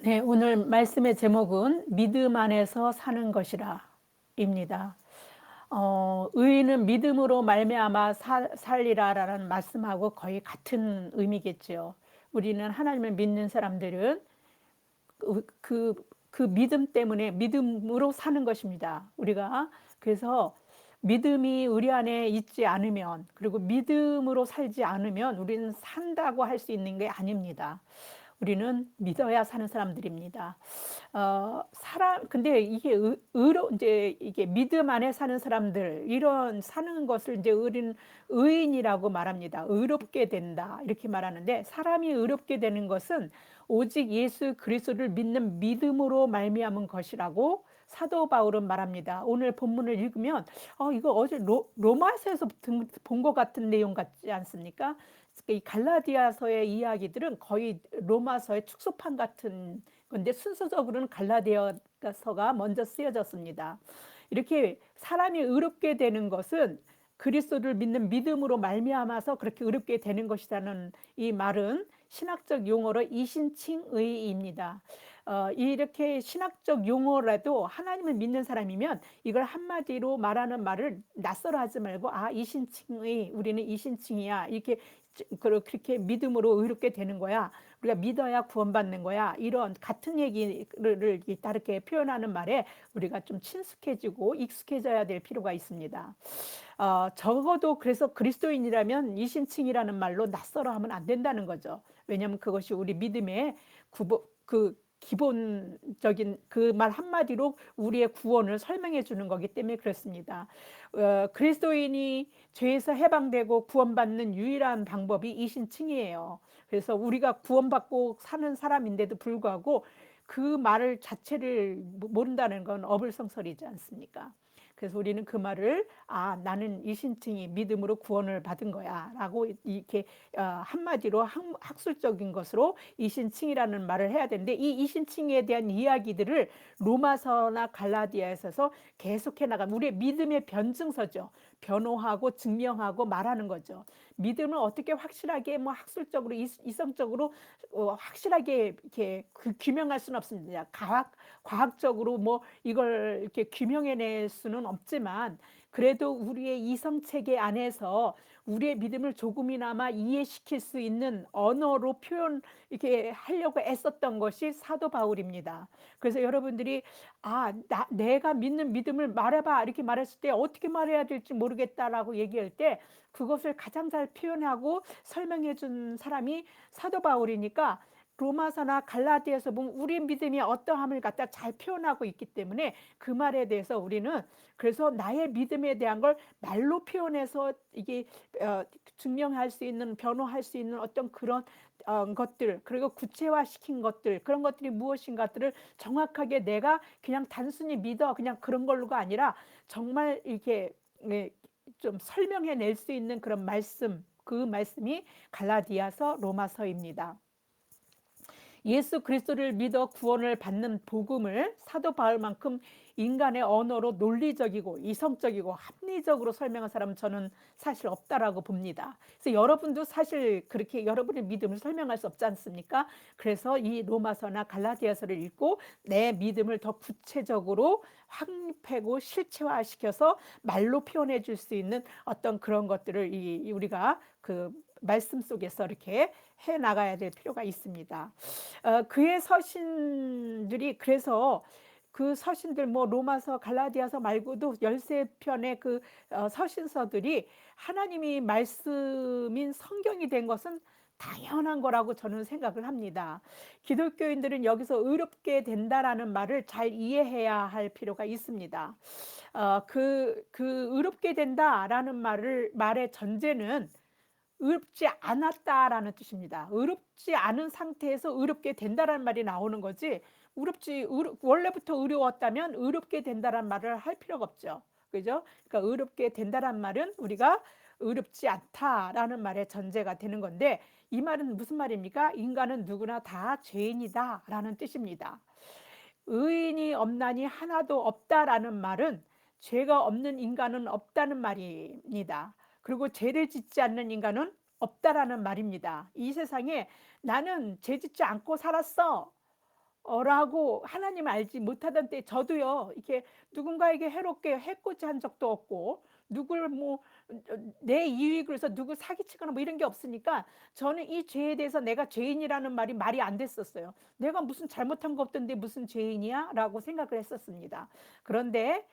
네, 오늘 말씀의 제목은 믿음 안에서 사는 것이라 입니다. 의인은 믿음으로 말미암아 살리라라는 말씀하고 거의 같은 의미겠지요. 우리는 하나님을 믿는 사람들은 그, 그, 그 믿음 때문에 믿음으로 사는 것입니다. 우리가 그래서 믿음이 우리 안에 있지 않으면, 그리고 믿음으로 살지 않으면 우리는 산다고 할 수 있는 게 아닙니다. 우리는 믿어야 사는 사람들입니다. 근데 이게 이제 이게 믿음 안에 사는 사람들, 이런 사는 것을 이제 의인이라고 말합니다. 의롭게 된다. 이렇게 말하는데, 사람이 의롭게 되는 것은 오직 예수 그리스도를 믿는 믿음으로 말미암은 것이라고 사도 바울은 말합니다. 오늘 본문을 읽으면, 이거 어제 로마서에서 본 것 같은 내용 같지 않습니까? 이 갈라디아서의 이야기들은 거의 로마서의 축소판 같은 건데, 순서적으로는 갈라디아서가 먼저 쓰여졌습니다. 이렇게 사람이 의롭게 되는 것은 그리스도를 믿는 믿음으로 말미암아서 그렇게 의롭게 되는 것이라는 이 말은 신학적 용어로 이신칭의입니다. 이렇게 신학적 용어라도 하나님을 믿는 사람이면 이걸 한마디로 말하는 말을 낯설어 하지 말고, 이신칭의, 우리는 이신칭이야, 이렇게 그렇게 믿음으로 의롭게 되는 거야, 우리가 믿어야 구원받는 거야, 이런 같은 얘기를 다르게 표현하는 말에 우리가 좀 친숙해지고 익숙해져야 될 필요가 있습니다. 적어도 그래서 그리스도인이라면 이신칭이라는 말로 낯설어 하면 안 된다는 거죠. 왜냐하면 그것이 우리 믿음의 기본적인 그 말 한마디로 우리의 구원을 설명해 주는 거기 때문에 그렇습니다. 그리스도인이 죄에서 해방되고 구원받는 유일한 방법이 이신칭이에요. 그래서 우리가 구원받고 사는 사람인데도 불구하고 그 말을 자체를 모른다는 건 어불성설이지 않습니까? 그래서 우리는 그 말을, 나는 이신칭이 믿음으로 구원을 받은 거야 라고 이렇게 한마디로 학술적인 것으로 이신칭이라는 말을 해야 되는데, 이 이신칭에 대한 이야기들을 로마서나 갈라디아에서 계속해 나간 우리의 믿음의 변증서죠. 변호하고 증명하고 말하는 거죠. 믿음을 어떻게 확실하게 학술적으로 이성적으로 확실하게 이렇게 규명할 수는 없습니다. 과학적으로 이걸 이렇게 규명해낼 수는 없지만, 그래도 우리의 이성 체계 안에서 우리의 믿음을 조금이나마 이해시킬 수 있는 언어로 이렇게 하려고 애썼던 것이 사도 바울입니다. 그래서 여러분들이 내가 믿는 믿음을 말해봐 이렇게 말했을 때 어떻게 말해야 될지 모르겠다라고 얘기할 때 그것을 가장 잘 표현하고 설명해 준 사람이 사도 바울이니까, 로마서나 갈라디아서 보면 우리의 믿음이 어떠함을 갖다 잘 표현하고 있기 때문에 그 말에 대해서 우리는, 그래서 나의 믿음에 대한 걸 말로 표현해서 이게 증명할 수 있는, 변호할 수 있는 어떤 그런 것들, 그리고 구체화시킨 것들, 그런 것들이 무엇인가들을 정확하게 내가 그냥 단순히 믿어 그냥 그런 걸로가 아니라 정말 이렇게 좀 설명해 낼 수 있는 그런 말씀, 그 말씀이 갈라디아서 로마서입니다. 예수 그리스도를 믿어 구원을 받는 복음을 사도 바울만큼 인간의 언어로 논리적이고 이성적이고 합리적으로 설명한 사람은 저는 사실 없다라고 봅니다. 그래서 여러분도 사실 그렇게 여러분의 믿음을 설명할 수 없지 않습니까? 그래서 이 로마서나 갈라디아서를 읽고 내 믿음을 더 구체적으로 확립하고 실체화시켜서 말로 표현해 줄 수 있는 어떤 그런 것들을 우리가 그 말씀 속에서 이렇게 해 나가야 될 필요가 있습니다. 그의 서신들이, 그래서 그 서신들 로마서 갈라디아서 말고도 13편의 그 서신서들이 하나님이 말씀인 성경이 된 것은 당연한 거라고 저는 생각을 합니다. 기독교인들은 여기서 의롭게 된다라는 말을 잘 이해해야 할 필요가 있습니다. 의롭게 된다라는 말의 전제는 의롭지 않았다라는 뜻입니다. 의롭지 않은 상태에서 의롭게 된다라는 말이 나오는 거지, 원래부터 의로웠다면 의롭게 된다라는 말을 할 필요가 없죠. 그죠? 그러니까 의롭게 된다라는 말은 우리가 의롭지 않다라는 말의 전제가 되는 건데, 이 말은 무슨 말입니까? 인간은 누구나 다 죄인이다라는 뜻입니다. 의인이 없나니 하나도 없다라는 말은 죄가 없는 인간은 없다는 말입니다. 그리고 죄를 짓지 않는 인간은 없다라는 말입니다. 이 세상에 나는 죄 짓지 않고 살았어, 라고 하나님 알지 못하던 때 저도요. 이렇게 누군가에게 해롭게 해코지 한 적도 없고 누굴 뭐 내 이익을 위해서 누구 사기치거나 뭐 이런 게 없으니까 저는 이 죄에 대해서 내가 죄인이라는 말이 안 됐었어요. '내가 무슨 잘못한 거 없던데 무슨 죄인이야?'라고 생각을 했었습니다. 그런데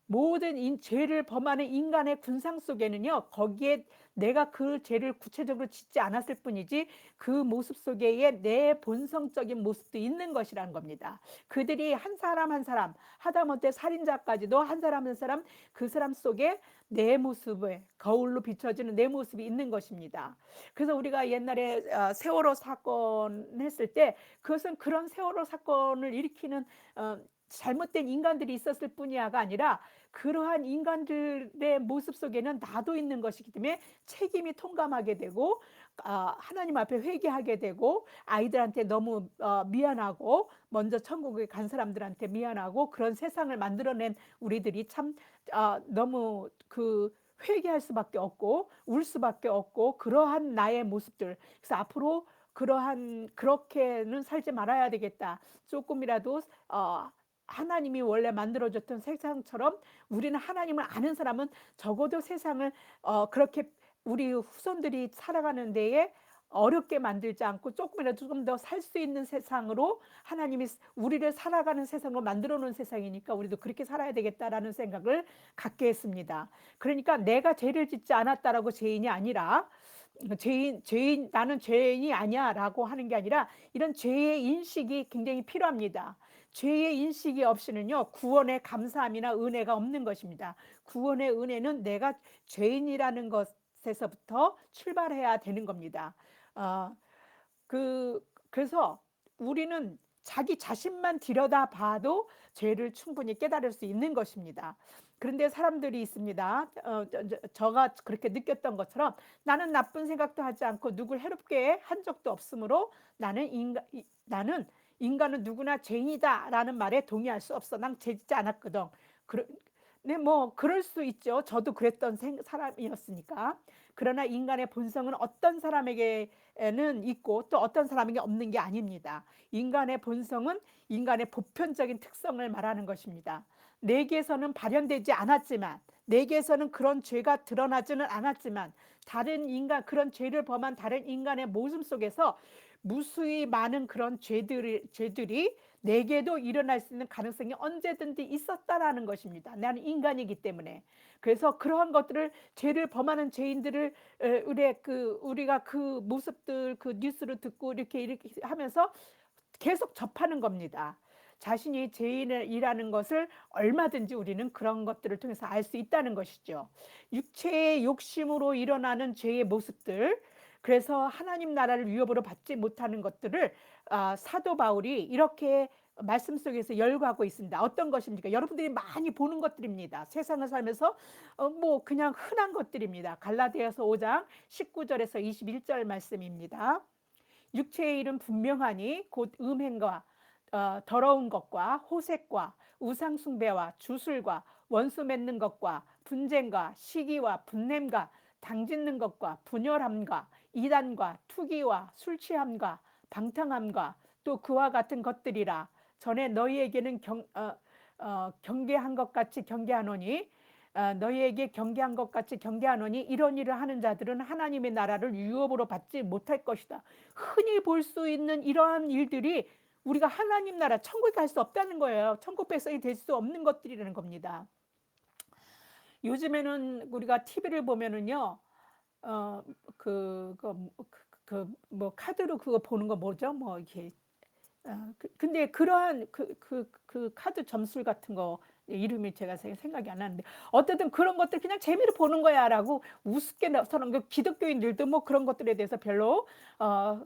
모든 죄를 범하는 인간의 군상 속에는요. 거기에 내가 그 죄를 구체적으로 짓지 않았을 뿐이지 그 모습 속에 내 본성적인 모습도 있는 것이라는 겁니다. 그들이 한 사람 한 사람 하다못해 살인자까지도 한 사람 한 사람 그 사람 속에 내 모습에 거울로 비춰지는 내 모습이 있는 것입니다. 그래서 우리가 옛날에 세월호 사건 했을 때 그것은 그런 세월호 사건을 일으키는 잘못된 인간들이 있었을 뿐이야가 아니라 그러한 인간들의 모습 속에는 나도 있는 것이기 때문에 책임이 통감하게 되고 하나님 앞에 회개하게 되고 아이들한테 너무 미안하고 먼저 천국에 간 사람들한테 미안하고 그런 세상을 만들어낸 우리들이 참 너무 회개할 수밖에 없고 울 수밖에 없고 그러한 나의 모습들 그래서 앞으로 그렇게는 살지 말아야 되겠다. 조금이라도 하나님이 원래 만들어줬던 세상처럼 우리는 하나님을 아는 사람은 적어도 세상을 그렇게 우리 후손들이 살아가는 데에 어렵게 만들지 않고 조금이라도 좀 더 살 수 있는 세상으로 하나님이 우리를 살아가는 세상으로 만들어 놓은 세상이니까 우리도 그렇게 살아야 되겠다라는 생각을 갖게 했습니다. 그러니까 내가 죄를 짓지 않았다라고 죄인이 아니라 나는 죄인이 아니야라고 하는 게 아니라 이런 죄의 인식이 굉장히 필요합니다. 죄의 인식이 없이는요, 구원의 감사함이나 은혜가 없는 것입니다. 구원의 은혜는 내가 죄인이라는 것에서부터 출발해야 되는 겁니다. 어, 그래서 우리는 자기 자신만 들여다봐도 죄를 충분히 깨달을 수 있는 것입니다. 그런데 사람들이 있습니다. 저가 그렇게 느꼈던 것처럼 나는 나쁜 생각도 하지 않고 누굴 해롭게 한 적도 없으므로 나는 인간은 누구나 죄인이다라는 말에 동의할 수 없어. 난 죄짓지 않았거든. 네, 뭐 그럴 수 있죠. 저도 그랬던 사람이었으니까. 그러나 인간의 본성은 어떤 사람에게는 있고 또 어떤 사람에게 없는 게 아닙니다. 인간의 본성은 인간의 보편적인 특성을 말하는 것입니다. 내게서는 발현되지 않았지만 내게서는 그런 죄가 드러나지는 않았지만 다른 인간 그런 죄를 범한 다른 인간의 모습 속에서 무수히 많은 그런 죄들이 내게도 일어날 수 있는 가능성이 언제든지 있었다라는 것입니다. 나는 인간이기 때문에. 그래서 그러한 것들을 죄를 범하는 죄인들을 우리가 그 모습들 그 뉴스를 듣고 이렇게 하면서 계속 접하는 겁니다. 자신이 죄인이라는 것을 얼마든지 우리는 그런 것들을 통해서 알 수 있다는 것이죠. 육체의 욕심으로 일어나는 죄의 모습들, 그래서 하나님 나라를 위협으로 받지 못하는 것들을 사도 바울이 이렇게 말씀 속에서 열거하고 있습니다. 어떤 것입니까? 여러분들이 많이 보는 것들입니다. 세상을 살면서 뭐 그냥 흔한 것들입니다. 갈라디아서 5장 19절에서 21절 말씀입니다. 육체의 일은 분명하니 곧 음행과 더러운 것과 호색과 우상숭배와 주술과 원수 맺는 것과 분쟁과 시기와 분냄과 당짓는 것과 분열함과 이단과 투기와 술취함과 방탕함과 또 그와 같은 것들이라. 전에 너희에게는 경계한 것 같이 경계하노니 너희에게 경계한 것 같이 경계하노니 이런 일을 하는 자들은 하나님의 나라를 유업으로 받지 못할 것이다. 흔히 볼 수 있는 이러한 일들이 우리가 하나님 나라 천국에 갈 수 없다는 거예요. 천국 백성이 될 수 없는 것들이라는 겁니다. 요즘에는 우리가 TV를 보면은요, 어, 뭐 카드로 그거 보는 거 뭐죠? 뭐 이렇게 근데 그러한 카드 점술 같은 거 이름이 제가 생각이 안 나는데 어쨌든 그런 것들 그냥 재미로 보는 거야라고 우습게 나서는 그 기독교인들도 뭐 그런 것들에 대해서 별로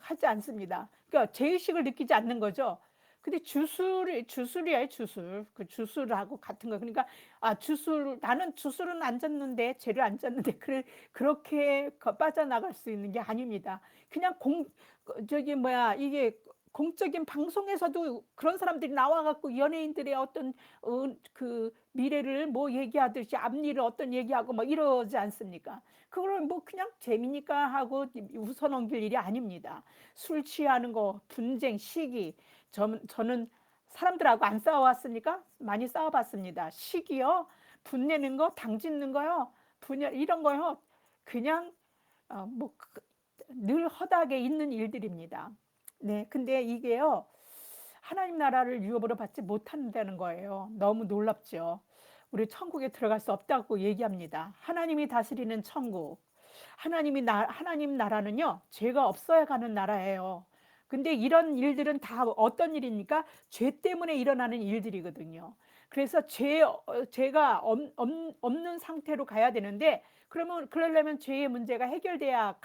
하지 않습니다. 그러니까 죄의식을 느끼지 않는 거죠. 근데 주술이야 주술. 그 주술하고 같은 거. 그러니까 나는 주술은 안 졌는데 죄를 안 졌는데 그렇게 빠져나갈 수 있는 게 아닙니다. 그냥 저기 뭐야 이게 공적인 방송에서도 그런 사람들이 나와 갖고 연예인들의 어떤 미래를 뭐 얘기하듯이 앞일을 어떤 얘기하고 뭐 이러지 않습니까? 그걸 뭐 그냥 재미니까 하고 웃어 넘길 일이 아닙니다. 술 취하는 거, 분쟁, 시기, 저는 사람들하고 안 싸워왔습니까? 많이 싸워봤습니다. 시기요, 분내는 거, 당짓는 거요, 분열 이런 거요. 그냥 늘 허다하게 있는 일들입니다. 네, 근데 이게요, 하나님 나라를 유업으로 받지 못한다는 거예요. 너무 놀랍죠. 우리 천국에 들어갈 수 없다고 얘기합니다. 하나님이 다스리는 천국. 하나님 나라는요, 죄가 없어야 가는 나라예요. 근데 이런 일들은 다 어떤 일입니까? 죄 때문에 일어나는 일들이거든요. 그래서 죄가 없는 상태로 가야 되는데, 그러려면 죄의 문제가 해결돼야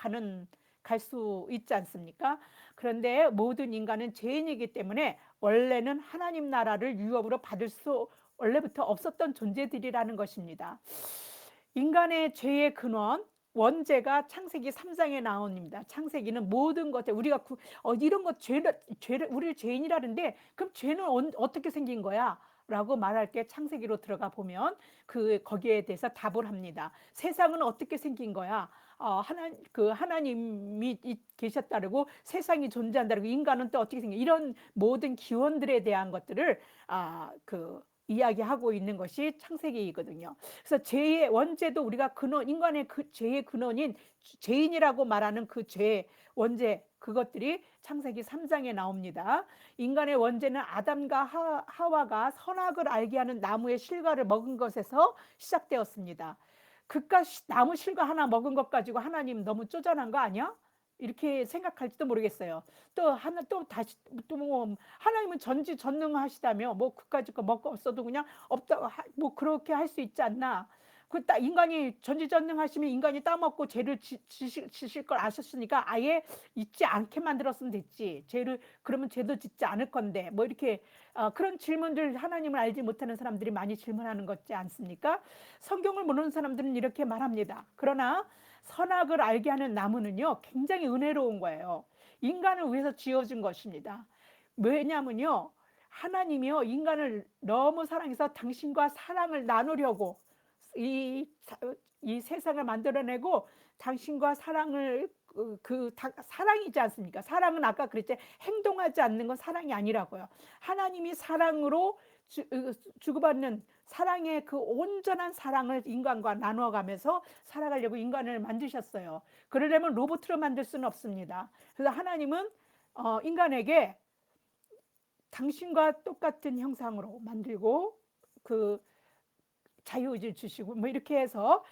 갈 수 있지 않습니까? 그런데 모든 인간은 죄인이기 때문에 원래는 하나님 나라를 유업으로 받을 수 원래부터 없었던 존재들이라는 것입니다. 인간의 죄의 근원, 원죄가 창세기 3장에 나옵니다. 창세기는 모든 것들 우리가 이런 것 죄를 우리를 죄인이라는데, 그럼 죄는 어떻게 생긴 거야? 라고 말할 때 창세기로 들어가 보면 거기에 대해서 답을 합니다. 세상은 어떻게 생긴 거야? 하나님이 계셨다고 세상이 존재한다고, 인간은 또 어떻게 생긴, 이런 모든 기원들에 대한 것들을 이야기하고 있는 것이 창세기이거든요. 그래서 죄의 원죄도 우리가 인간의 죄의 근원인 죄인이라고 말하는 그 죄, 원죄, 그것들이 창세기 3장에 나옵니다. 인간의 원죄는 아담과 하와가 선악을 알게 하는 나무의 실과를 먹은 것에서 시작되었습니다. 그깟 나무 실과 하나 먹은 것 가지고 하나님 너무 쪼잔한 거 아니야? 이렇게 생각할지도 모르겠어요. 또 다시 하나님은 전지전능하시다며 그까짓 거 먹었어도 그냥 없다, 그렇게 할 수 있지 않나? 인간이 전지전능하시면 인간이 따먹고 죄를 지실 걸 아셨으니까 아예 잊지 않게 만들었으면 됐지. 그러면 죄도 짓지 않을 건데 이렇게 그런 질문들, 하나님을 알지 못하는 사람들이 많이 질문하는 거지 않습니까? 성경을 모르는 사람들은 이렇게 말합니다. 그러나 선악을 알게 하는 나무는요, 굉장히 은혜로운 거예요. 인간을 위해서 지어진 것입니다. 왜냐면요, 하나님이요, 인간을 너무 사랑해서 당신과 사랑을 나누려고 이, 이 세상을 만들어내고, 당신과 사랑을 사랑이지 않습니까? 사랑은 아까 그랬지, 행동하지 않는 건 사랑이 아니라고요. 하나님이 사랑으로 주고받는 사랑의 그 온전한 사랑을 인간과 나누어가면서 살아가려고 인간을 만드셨어요. 그러려면 로봇으로 만들 수는 없습니다. 그래서 하나님은 인간에게 당신과 똑같은 형상으로 만들고 자유의지를 주시고 이렇게 해서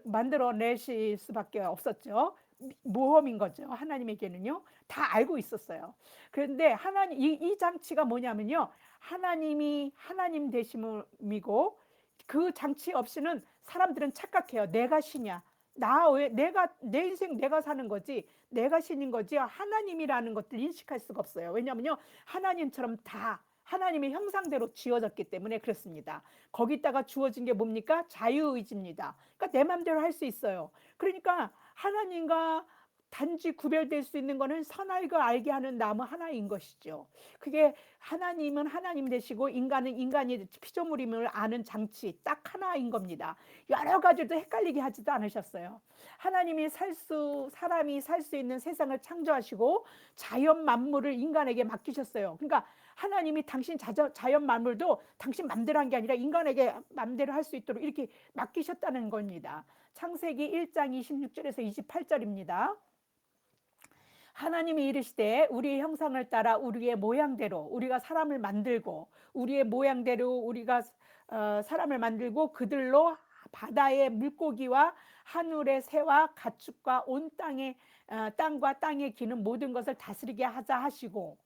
만들어내실 수밖에 없었죠. 모험인 거죠. 하나님에게는요, 다 알고 있었어요. 그런데 이 장치가 뭐냐면요, 하나님이 하나님 되심이고, 그 장치 없이는 사람들은 착각해요. 내가 신이야. 내 인생 내가 사는 거지, 내가 신인 거지, 하나님이라는 것들 인식할 수가 없어요. 왜냐면요, 하나님처럼 다 하나님의 형상대로 지어졌기 때문에 그렇습니다. 거기다가 주어진 게 뭡니까? 자유의지입니다. 그러니까 내 마음대로 할 수 있어요. 그러니까 하나님과 단지 구별될 수 있는 것은 선악을 알게 하는 나무 하나인 것이죠. 그게 하나님은 하나님 되시고 인간은 인간이 피조물임을 아는 장치 딱 하나인 겁니다. 여러 가지도 헷갈리게 하지도 않으셨어요. 하나님이 사람이 살 수 있는 세상을 창조하시고 자연 만물을 인간에게 맡기셨어요. 그러니까 하나님이 당신 자연 만물도 당신 맘대로 한 게 아니라 인간에게 맘대로 할 수 있도록 이렇게 맡기셨다는 겁니다. 창세기 1장 26절에서 28절입니다. 하나님이 이르시되 우리의 형상을 따라 우리의 모양대로 우리가 사람을 만들고, 우리의 모양대로 우리가 사람을 만들고 그들로 바다의 물고기와 하늘의 새와 가축과 온 땅과 땅에 기는 모든 것을 다스리게 하자 하시고,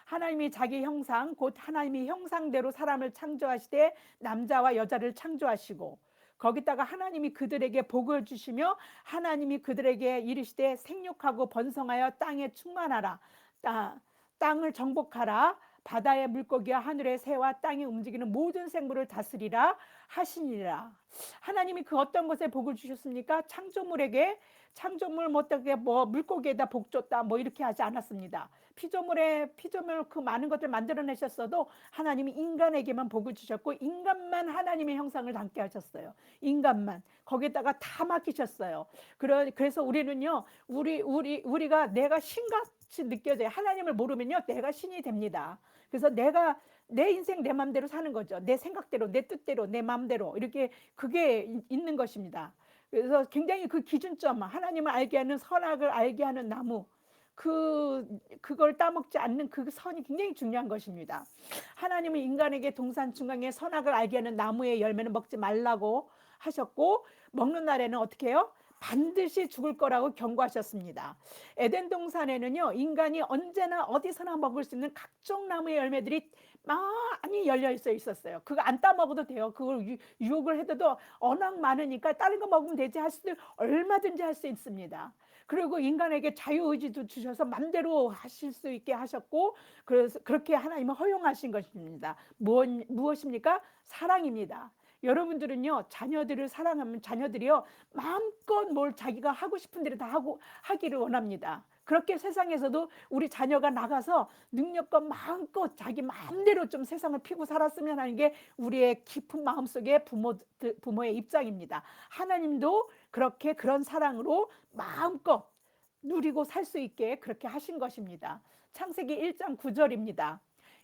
하나님이 자기 형상 곧 하나님의 형상대로 사람을 창조하시되 남자와 여자를 창조하시고, 거기다가 하나님이 그들에게 복을 주시며 하나님이 그들에게 이르시되 생육하고 번성하여 땅에 충만하라, 땅을 정복하라, 바다의 물고기와 하늘의 새와 땅에 움직이는 모든 생물을 다스리라 하시니라. 하나님이 그 어떤 것에 복을 주셨습니까? 창조물 어떻게 물고기에다 복 줬다 이렇게 하지 않았습니다. 피조물 그 많은 것들 만들어내셨어도 하나님이 인간에게만 복을 주셨고, 인간만 하나님의 형상을 담게 하셨어요. 인간만 거기다가 다 맡기셨어요. 그래서 우리는요, 우리가 내가 신가 같이 느껴져요. 하나님을 모르면요, 내가 신이 됩니다. 그래서 내가 내 인생 내 맘대로 사는 거죠. 내 생각대로, 내 뜻대로, 내 맘대로 이렇게 그게 있는 것입니다. 그래서 굉장히 그 기준점, 하나님을 알게 하는, 선악을 알게 하는 나무, 그걸 따먹지 않는 그 선이 굉장히 중요한 것입니다. 하나님은 인간에게 동산 중앙에 선악을 알게 하는 나무의 열매는 먹지 말라고 하셨고, 먹는 날에는 어떻게 해요? 반드시 죽을 거라고 경고하셨습니다. 에덴 동산에는요, 인간이 언제나 어디서나 먹을 수 있는 각종 나무의 열매들이 많이 열려 있었어요. 그거 안 따먹어도 돼요. 그걸 유혹을 해도 워낙 많으니까 다른 거 먹으면 되지 할 수도 얼마든지 할 수 있습니다. 그리고 인간에게 자유의지도 주셔서 맘대로 하실 수 있게 하셨고, 그래서 그렇게 하나님은 허용하신 것입니다. 무엇입니까? 사랑입니다. 여러분들은요, 자녀들을 사랑하면 자녀들이요, 마음껏 뭘 자기가 하고 싶은 대로 다 하기를 원합니다. 그렇게 세상에서도 우리 자녀가 나가서 능력껏 마음껏 자기 마음대로 좀 세상을 피고 살았으면 하는 게 우리의 깊은 마음속의 부모의 입장입니다. 하나님도 그렇게 그런 사랑으로 마음껏 누리고 살 수 있게 그렇게 하신 것입니다. 창세기 1장 9절입니다.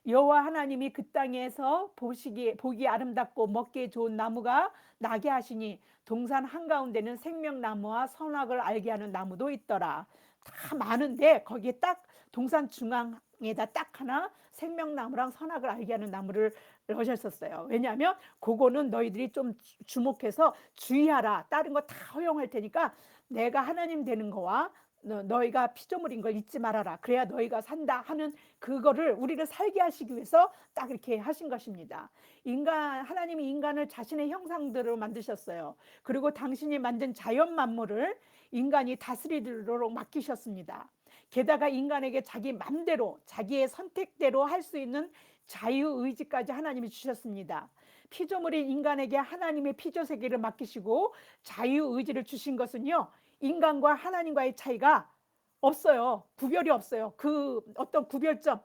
여호와 하나님이 그 땅에서 보기 아름답고 먹기에 좋은 나무가 나게 하시니 동산 한가운데는 생명나무와 선악을 알게 하는 나무도 있더라. 다 많은데 거기에 딱 동산 중앙에다 딱 하나 생명나무랑 선악을 알게 하는 나무를 넣으셨었어요. 왜냐하면 그거는 너희들이 좀 주목해서 주의하라. 다른 거 다 허용할 테니까 내가 하나님 되는 거와 너희가 피조물인 걸 잊지 말아라. 그래야 너희가 산다 하는 그거를 우리를 살게 하시기 위해서 딱 이렇게 하신 것입니다. 하나님이 인간을 자신의 형상대로 만드셨어요. 그리고 당신이 만든 자연 만물을 인간이 다스리도록 맡기셨습니다. 게다가 인간에게 자기 맘대로, 자기의 선택대로 할 수 있는 자유의지까지 하나님이 주셨습니다. 피조물인 인간에게 하나님의 피조세계를 맡기시고 자유의지를 주신 것은요, 인간과 하나님과의 차이가 없어요. 구별이 없어요. 그 어떤 구별점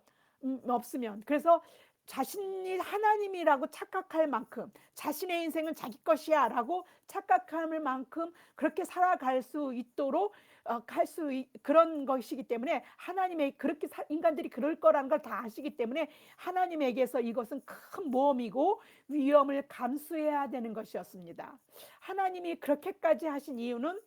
없으면. 그래서 자신이 하나님이라고 착각할 만큼, 자신의 인생은 자기 것이야 라고 착각할 만큼 그렇게 살아갈 수 있도록 그런 것이기 때문에, 하나님의 그렇게 인간들이 그럴 거라는 걸 다 아시기 때문에 하나님에게서 이것은 큰 모험이고 위험을 감수해야 되는 것이었습니다. 하나님이 그렇게까지 하신 이유는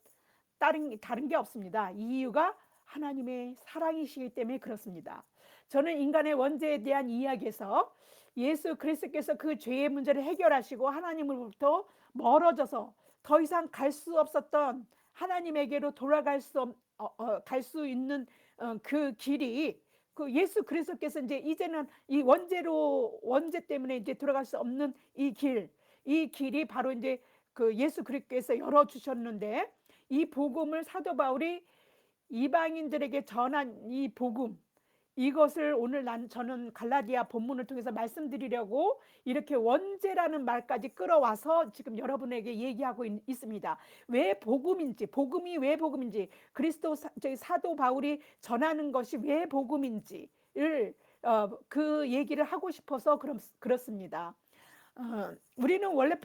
다른 게 없습니다. 이 이유가 하나님의 사랑이시기 때문에 그렇습니다. 저는 인간의 원죄에 대한 이야기에서 예수 그리스도께서 그 죄의 문제를 해결하시고 하나님으로부터 멀어져서 더 이상 갈 수 없었던 하나님에게로 돌아갈 갈 수 있는 그 길이, 그 예수 그리스도께서 이제는 이 원죄 때문에 이제 돌아갈 수 없는 이 길이 바로 이제 그 예수 그리스도께서 열어 주셨는데, 이 복음을 사도 바울이 이방인들에게 전한 이 복음, 이것을 오늘 저는 갈라디아 본문을 통해서 말씀드리려고 이렇게 원죄라는 말까지 끌어와서 지금 여러분에게 얘기하고 있습니다. 왜 복음인지, 복음이 왜 복음인지, 사도 바울이 전하는 것이 왜 복음인지를 그 얘기를 하고 싶어서 그렇습니다. 우리는 원래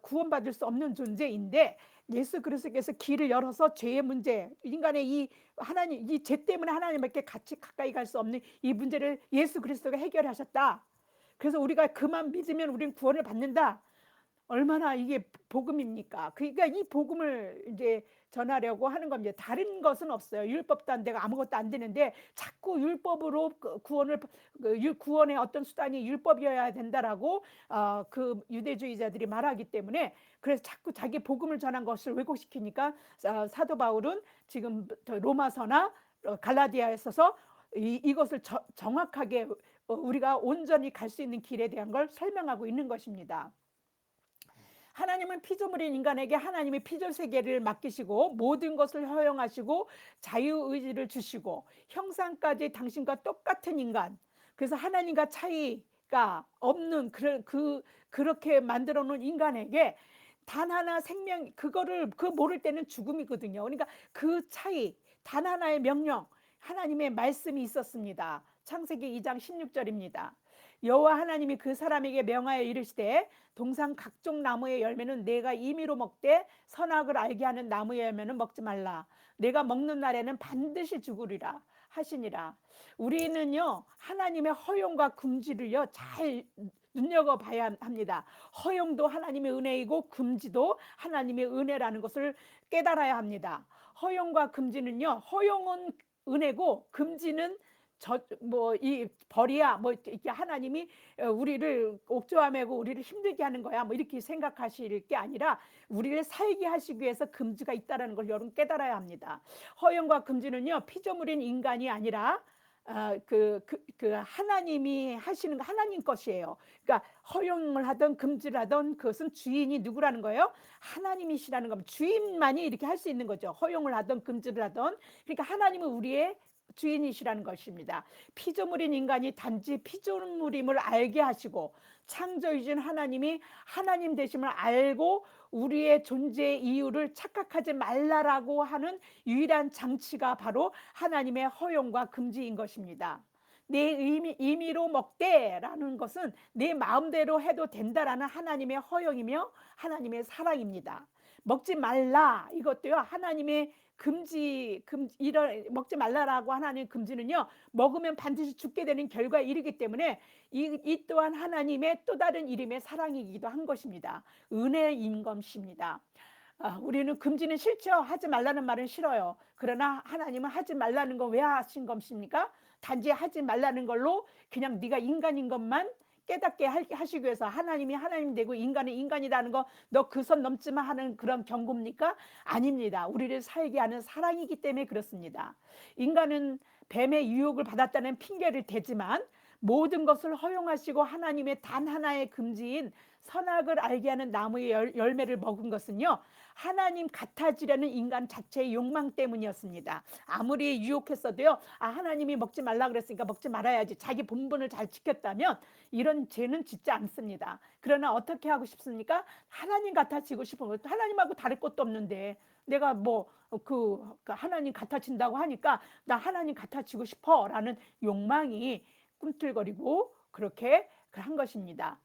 구원받을 수 없는 존재인데 예수 그리스도께서 길을 열어서 죄의 문제, 인간의 이 죄 때문에 하나님께 같이 가까이 갈 수 없는 이 문제를 예수 그리스도가 해결하셨다. 그래서 우리가 그만 믿으면 우리는 구원을 받는다. 얼마나 이게 복음입니까? 그러니까 이 복음을 이제 전하려고 하는 겁니다. 다른 것은 없어요. 율법도 안 되고 아무것도 안 되는데 자꾸 율법으로 구원의 어떤 수단이 율법이어야 된다라고 그 유대주의자들이 말하기 때문에, 그래서 자꾸 자기 복음을 전한 것을 왜곡시키니까 사도 바울은 지금 로마서나 갈라디아에 있어서 이것을 정확하게 우리가 온전히 갈 수 있는 길에 대한 걸 설명하고 있는 것입니다. 하나님은 피조물인 인간에게 하나님의 피조세계를 맡기시고 모든 것을 허용하시고 자유의지를 주시고 형상까지 당신과 똑같은 인간, 그래서 하나님과 차이가 없는 그렇게 만들어 놓은 인간에게 단 하나 생명, 그거를 모를 때는 죽음이거든요. 그러니까 그 차이, 단 하나의 명령, 하나님의 말씀이 있었습니다. 창세기 2장 16절입니다. 여호와 하나님이 그 사람에게 명하여 이르시되 동산 각종 나무의 열매는 내가 임의로 먹되 선악을 알게 하는 나무의 열매는 먹지 말라. 내가 먹는 날에는 반드시 죽으리라. 하시니라. 우리는요, 하나님의 허용과 금지를요, 잘 눈여겨봐야 합니다. 허용도 하나님의 은혜이고 금지도 하나님의 은혜라는 것을 깨달아야 합니다. 허용과 금지는요, 허용은 은혜고 금지는 이 벌이야, 뭐 이렇게 하나님이 우리를 옥조아매고 우리를 힘들게 하는 거야, 뭐 이렇게 생각하실 게 아니라 우리를 살게 하시기 위해서 금지가 있다라는 걸 여러분 깨달아야 합니다. 허용과 금지는요, 피조물인 인간이 아니라 하나님이 하시는 거, 하나님 것이에요. 그러니까 허용을 하던 금지를 하던 그것은 주인이 누구라는 거예요? 하나님이시라는 겁니다. 주인만이 이렇게 할 수 있는 거죠. 허용을 하던 금지를 하던. 그러니까 하나님은 우리의 주인이시라는 것입니다. 피조물인 인간이 단지 피조물임을 알게 하시고 창조주신 하나님이 하나님 되심을 알고 우리의 존재의 이유를 착각하지 말라라고 하는 유일한 장치가 바로 하나님의 허용과 금지인 것입니다. 내 임의로 먹되라는 것은 내 마음대로 해도 된다라는 하나님의 허용이며 하나님의 사랑입니다. 먹지 말라 이것도요, 하나님의 이런 먹지 말라라고 하나님 금지는요, 먹으면 반드시 죽게 되는 결과에 이르기 때문에 이 또한 하나님의 또 다른 이름의 사랑이기도 한 것입니다. 은혜인 것입니다. 우리는 금지는 싫죠. 하지 말라는 말은 싫어요. 그러나 하나님은 하지 말라는 거 왜 하신 것입니까? 단지 하지 말라는 걸로 그냥 네가 인간인 것만 깨닫게 하시기 위해서, 하나님이 하나님 되고 인간은 인간이라는 거 너 그 선 넘지마 하는 그런 경고입니까? 아닙니다. 우리를 살게 하는 사랑이기 때문에 그렇습니다. 인간은 뱀의 유혹을 받았다는 핑계를 대지만 모든 것을 허용하시고 하나님의 단 하나의 금지인 선악을 알게 하는 나무의 열매를 먹은 것은요, 하나님 같아지려는 인간 자체의 욕망 때문이었습니다. 아무리 유혹했어도요, 하나님이 먹지 말라 그랬으니까 먹지 말아야지, 자기 본분을 잘 지켰다면 이런 죄는 짓지 않습니다. 그러나 어떻게 하고 싶습니까? 하나님 같아지고 싶은 거예요. 하나님하고 다를 것도 없는데 내가 하나님 같아진다고 하니까 나 하나님 같아지고 싶어라는 욕망이 꿈틀거리고 그렇게 한 것입니다.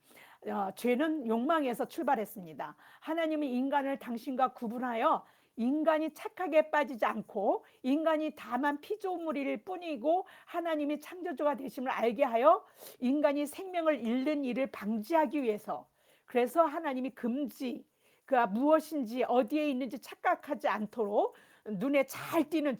죄는 욕망에서 출발했습니다. 하나님은 인간을 당신과 구분하여 인간이 착하게 빠지지 않고 인간이 다만 피조물일 뿐이고 하나님이 창조주가 되심을 알게 하여 인간이 생명을 잃는 일을 방지하기 위해서, 그래서 하나님이 금지, 그가 무엇인지 어디에 있는지 착각하지 않도록 눈에 잘 띄는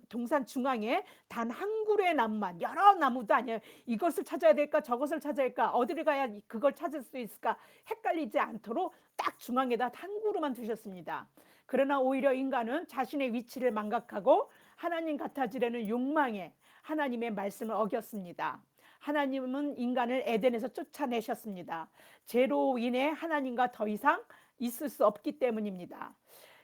동산 중앙에 단 한 그루의 나무만, 여러 나무도 아니에요. 이것을 찾아야 될까 저것을 찾아야 할까 어디를 가야 그걸 찾을 수 있을까 헷갈리지 않도록 딱 중앙에다 한 그루만 두셨습니다. 그러나 오히려 인간은 자신의 위치를 망각하고 하나님 같아지려는 욕망에 하나님의 말씀을 어겼습니다. 하나님은 인간을 에덴에서 쫓아내셨습니다. 죄로 인해 하나님과 더 이상 있을 수 없기 때문입니다.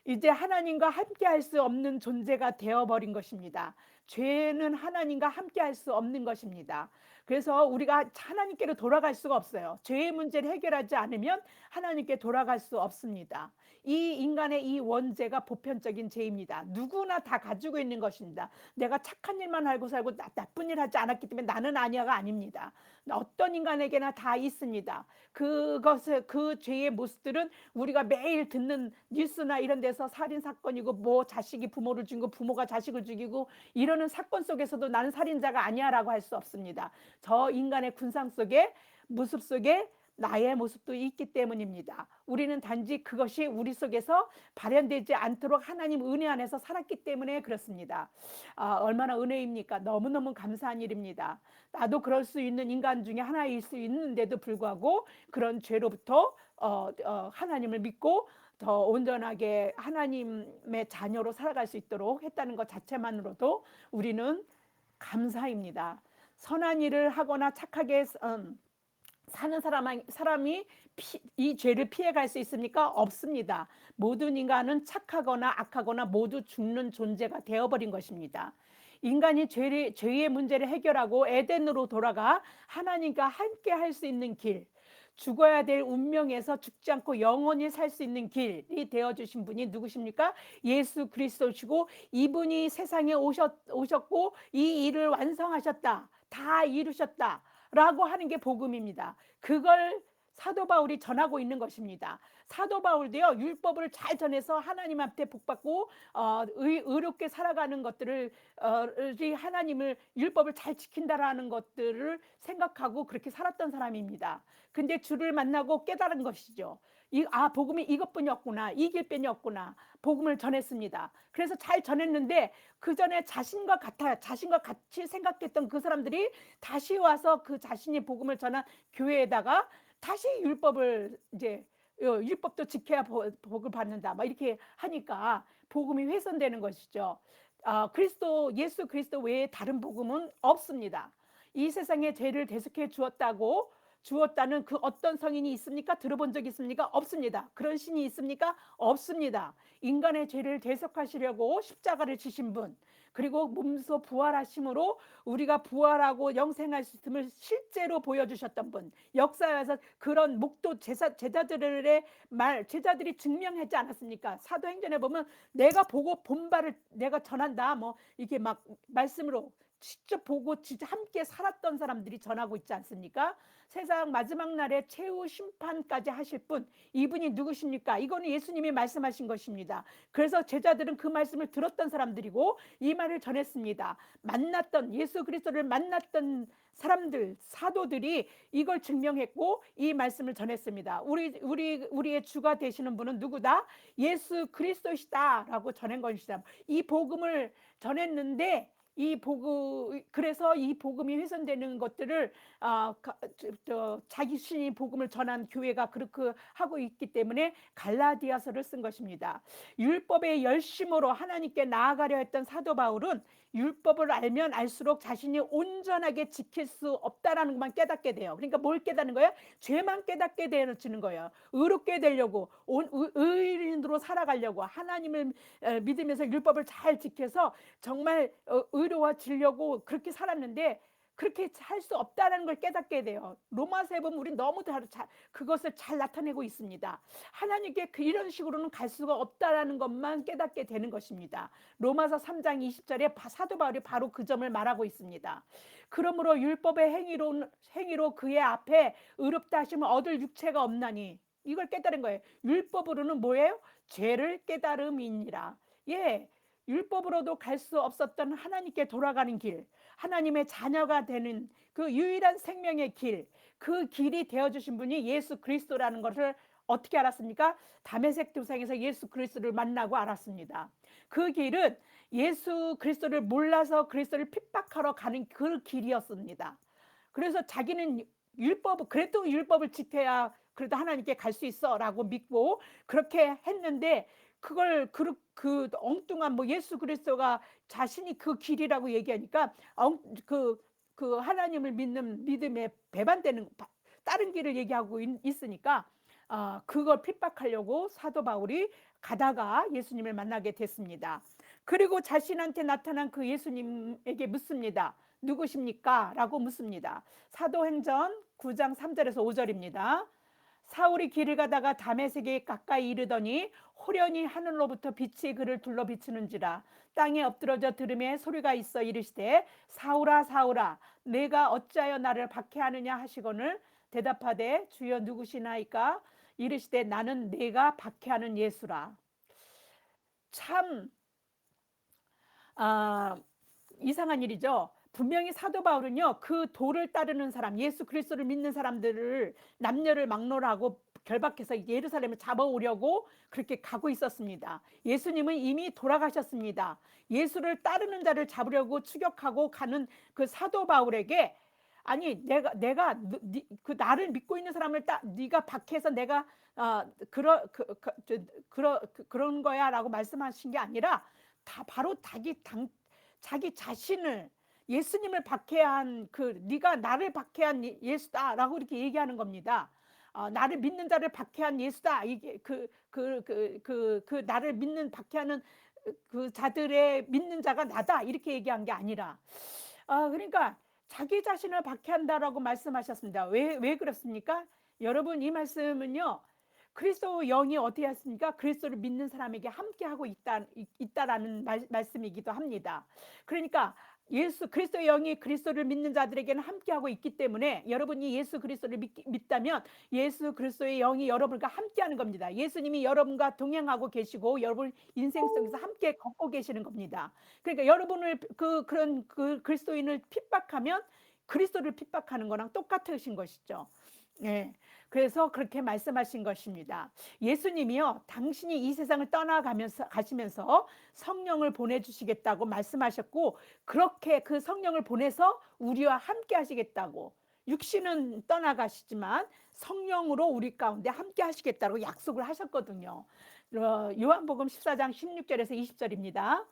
이제 하나님과 함께 할 수 없는 존재가 되어버린 것입니다. 죄는 하나님과 함께 할 수 없는 것입니다. 그래서 우리가 하나님께로 돌아갈 수가 없어요. 죄의 문제를 해결하지 않으면 하나님께 돌아갈 수 없습니다. 이 인간의 이 원죄가 보편적인 죄입니다. 누구나 다 가지고 있는 것입니다. 내가 착한 일만 알고 살고 나쁜 일 하지 않았기 때문에 나는 아니야가 아닙니다. 어떤 인간에게나 다 있습니다. 그 죄의 모습들은 우리가 매일 듣는 뉴스나 이런 데서 살인 사건이고 뭐 자식이 부모를 죽이고 부모가 자식을 죽이고 이러는 사건 속에서도 나는 살인자가 아니야라고 할 수 없습니다. 저 인간의 군상 속에, 모습 속에 나의 모습도 있기 때문입니다. 우리는 단지 그것이 우리 속에서 발현되지 않도록 하나님 은혜 안에서 살았기 때문에 그렇습니다. 얼마나 은혜입니까? 너무너무 감사한 일입니다. 나도 그럴 수 있는 인간 중에 하나일 수 있는데도 불구하고 그런 죄로부터 하나님을 믿고 더 온전하게 하나님의 자녀로 살아갈 수 있도록 했다는 것 자체만으로도 우리는 감사입니다. 선한 일을 하거나 착하게 사는 사람이 이 죄를 피해갈 수 있습니까? 없습니다. 모든 인간은 착하거나 악하거나 모두 죽는 존재가 되어버린 것입니다. 인간이 죄의 문제를 해결하고 에덴으로 돌아가 하나님과 함께 할 수 있는 길, 죽어야 될 운명에서 죽지 않고 영원히 살 수 있는 길이 되어주신 분이 누구십니까? 예수 그리스도시고, 이분이 세상에 오셨고 이 일을 완성하셨다, 다 이루셨다 라고 하는 게 복음입니다. 그걸 사도 바울이 전하고 있는 것입니다. 사도 바울도요, 율법을 잘 전해서 하나님한테 복받고 의롭게 살아가는 것들을 하나님을 율법을 잘 지킨다라는 것들을 생각하고 그렇게 살았던 사람입니다. 근데 주를 만나고 깨달은 것이죠. 복음이 이것뿐이었구나, 이 길뿐이었구나. 복음을 전했습니다. 그래서 잘 전했는데 그 전에 자신과 같이 생각했던 그 사람들이 다시 와서 그 자신이 복음을 전한 교회에다가 다시 율법을 이제 율법도 지켜야 복을 받는다. 막 이렇게 하니까 복음이 훼손되는 것이죠. 예수 그리스도 외에 다른 복음은 없습니다. 이 세상에 죄를 대속해 주었다는 그 어떤 성인이 있습니까? 들어본 적 있습니까? 없습니다. 그런 신이 있습니까? 없습니다. 인간의 죄를 대속하시려고 십자가를 지신 분, 그리고 몸소 부활하심으로 우리가 부활하고 영생할 수 있음을 실제로 보여주셨던 분, 역사에서 그런 제자들이 증명하지 않았습니까? 사도행전에 보면 내가 보고 본 바를 내가 전한다, 뭐 이게 막 말씀으로 직접 보고 진짜 함께 살았던 사람들이 전하고 있지 않습니까? 세상 마지막 날에 최후 심판까지 하실 분, 이분이 누구십니까? 이거는 예수님이 말씀하신 것입니다. 그래서 제자들은 그 말씀을 들었던 사람들이고 이 말을 전했습니다. 예수 그리스도를 만났던 사람들, 사도들이 이걸 증명했고 이 말씀을 전했습니다. 우리의 주가 되시는 분은 누구다? 예수 그리스도시다라고 전한 것이다. 이 복음을 전했는데 그래서 이 복음이 훼손되는 것들을 자기 신이 복음을 전한 교회가 그렇게 하고 있기 때문에 갈라디아서를 쓴 것입니다. 율법의 열심으로 하나님께 나아가려 했던 사도 바울은 율법을 알면 알수록 자신이 온전하게 지킬 수 없다라는 것만 깨닫게 돼요. 그러니까 뭘 깨닫는 거예요? 죄만 깨닫게 되어지는 거예요. 의롭게 되려고 의인으로 살아가려고 하나님을 믿으면서 율법을 잘 지켜서 정말 의로워지려고 그렇게 살았는데 그렇게 할 수 없다는 걸 깨닫게 돼요. 로마서에 보면 우리 너무 그것을 잘 나타내고 있습니다. 하나님께 이런 식으로는 갈 수가 없다는 것만 깨닫게 되는 것입니다. 로마서 3장 20절에 사도 바울이 바로 그 점을 말하고 있습니다. 그러므로 율법의 행위로 그의 앞에 의롭다 하심을 얻을 육체가 없나니, 이걸 깨달은 거예요. 율법으로는 뭐예요? 죄를 깨달음이니라. 예, 율법으로도 갈 수 없었던 하나님께 돌아가는 길, 하나님의 자녀가 되는 그 유일한 생명의 길, 그 길이 되어주신 분이 예수 그리스도라는 것을 어떻게 알았습니까? 다메섹 도상에서 예수 그리스도를 만나고 알았습니다. 그 길은 예수 그리스도를 몰라서 그리스도를 핍박하러 가는 그 길이었습니다. 그래서 자기는 그래도 율법을 지켜야 그래도 하나님께 갈 수 있어 라고 믿고 그렇게 했는데, 그걸 그 엉뚱한 예수 그리스도가 자신이 그 길이라고 얘기하니까 그 하나님을 믿는 믿음에 배반되는 다른 길을 얘기하고 있으니까 그걸 핍박하려고 사도 바울이 가다가 예수님을 만나게 됐습니다. 그리고 자신한테 나타난 그 예수님에게 묻습니다. 누구십니까? 라고 묻습니다. 사도행전 9장 3절에서 5절입니다. 사울이 길을 가다가 다메섹에 가까이 이르더니 호련히 하늘로부터 빛이 그를 둘러 비추는지라. 땅에 엎드러져 들음에 소리가 있어 이르시되 사울아 사울아 내가 어찌하여 나를 박해하느냐 하시거늘 대답하되 주여 누구시나이까? 이르시되 나는 내가 박해하는 예수라. 참 이상한 일이죠. 분명히 사도 바울은요, 그 도를 따르는 사람, 예수 그리스도를 믿는 사람들을 남녀를 막론하고 결박해서 예루살렘을 잡아오려고 그렇게 가고 있었습니다. 예수님은 이미 돌아가셨습니다. 예수를 따르는 자를 잡으려고 추격하고 가는 그 사도 바울에게, 아니 내가 나를 믿고 있는 사람을 네가 박해서 내가 그런 거야라고 말씀하신 게 아니라 바로 자기 자신을, 예수님을 박해한 네가 나를 박해한 예수다라고 이렇게 얘기하는 겁니다. 나를 믿는 자를 박해한 예수다. 이게 나를 박해하는 그 자들의 믿는 자가 나다. 이렇게 얘기한 게 아니라, 그러니까 자기 자신을 박해한다라고 말씀하셨습니다. 왜 그렇습니까? 여러분, 이 말씀은요, 그리스도 영이 어떻게 했습니까? 그리스도를 믿는 사람에게 함께하고 있다라는 말씀이기도 합니다. 그러니까 예수 그리스도의 영이 그리스도를 믿는 자들에게는 함께하고 있기 때문에 여러분이 예수 그리스도를 믿다면 예수 그리스도의 영이 여러분과 함께하는 겁니다. 예수님이 여러분과 동행하고 계시고 여러분 인생 속에서 함께 걷고 계시는 겁니다. 그러니까 여러분을 그런 그리스도인을 핍박하면 그리스도를 핍박하는 거랑 똑같으신 것이죠. 예. 그래서 그렇게 말씀하신 것입니다. 예수님이요, 당신이 이 세상을 가시면서 성령을 보내주시겠다고 말씀하셨고, 그렇게 그 성령을 보내서 우리와 함께 하시겠다고, 육신은 떠나가시지만 성령으로 우리 가운데 함께 하시겠다고 약속을 하셨거든요. 요한복음 14장 16절에서 20절입니다.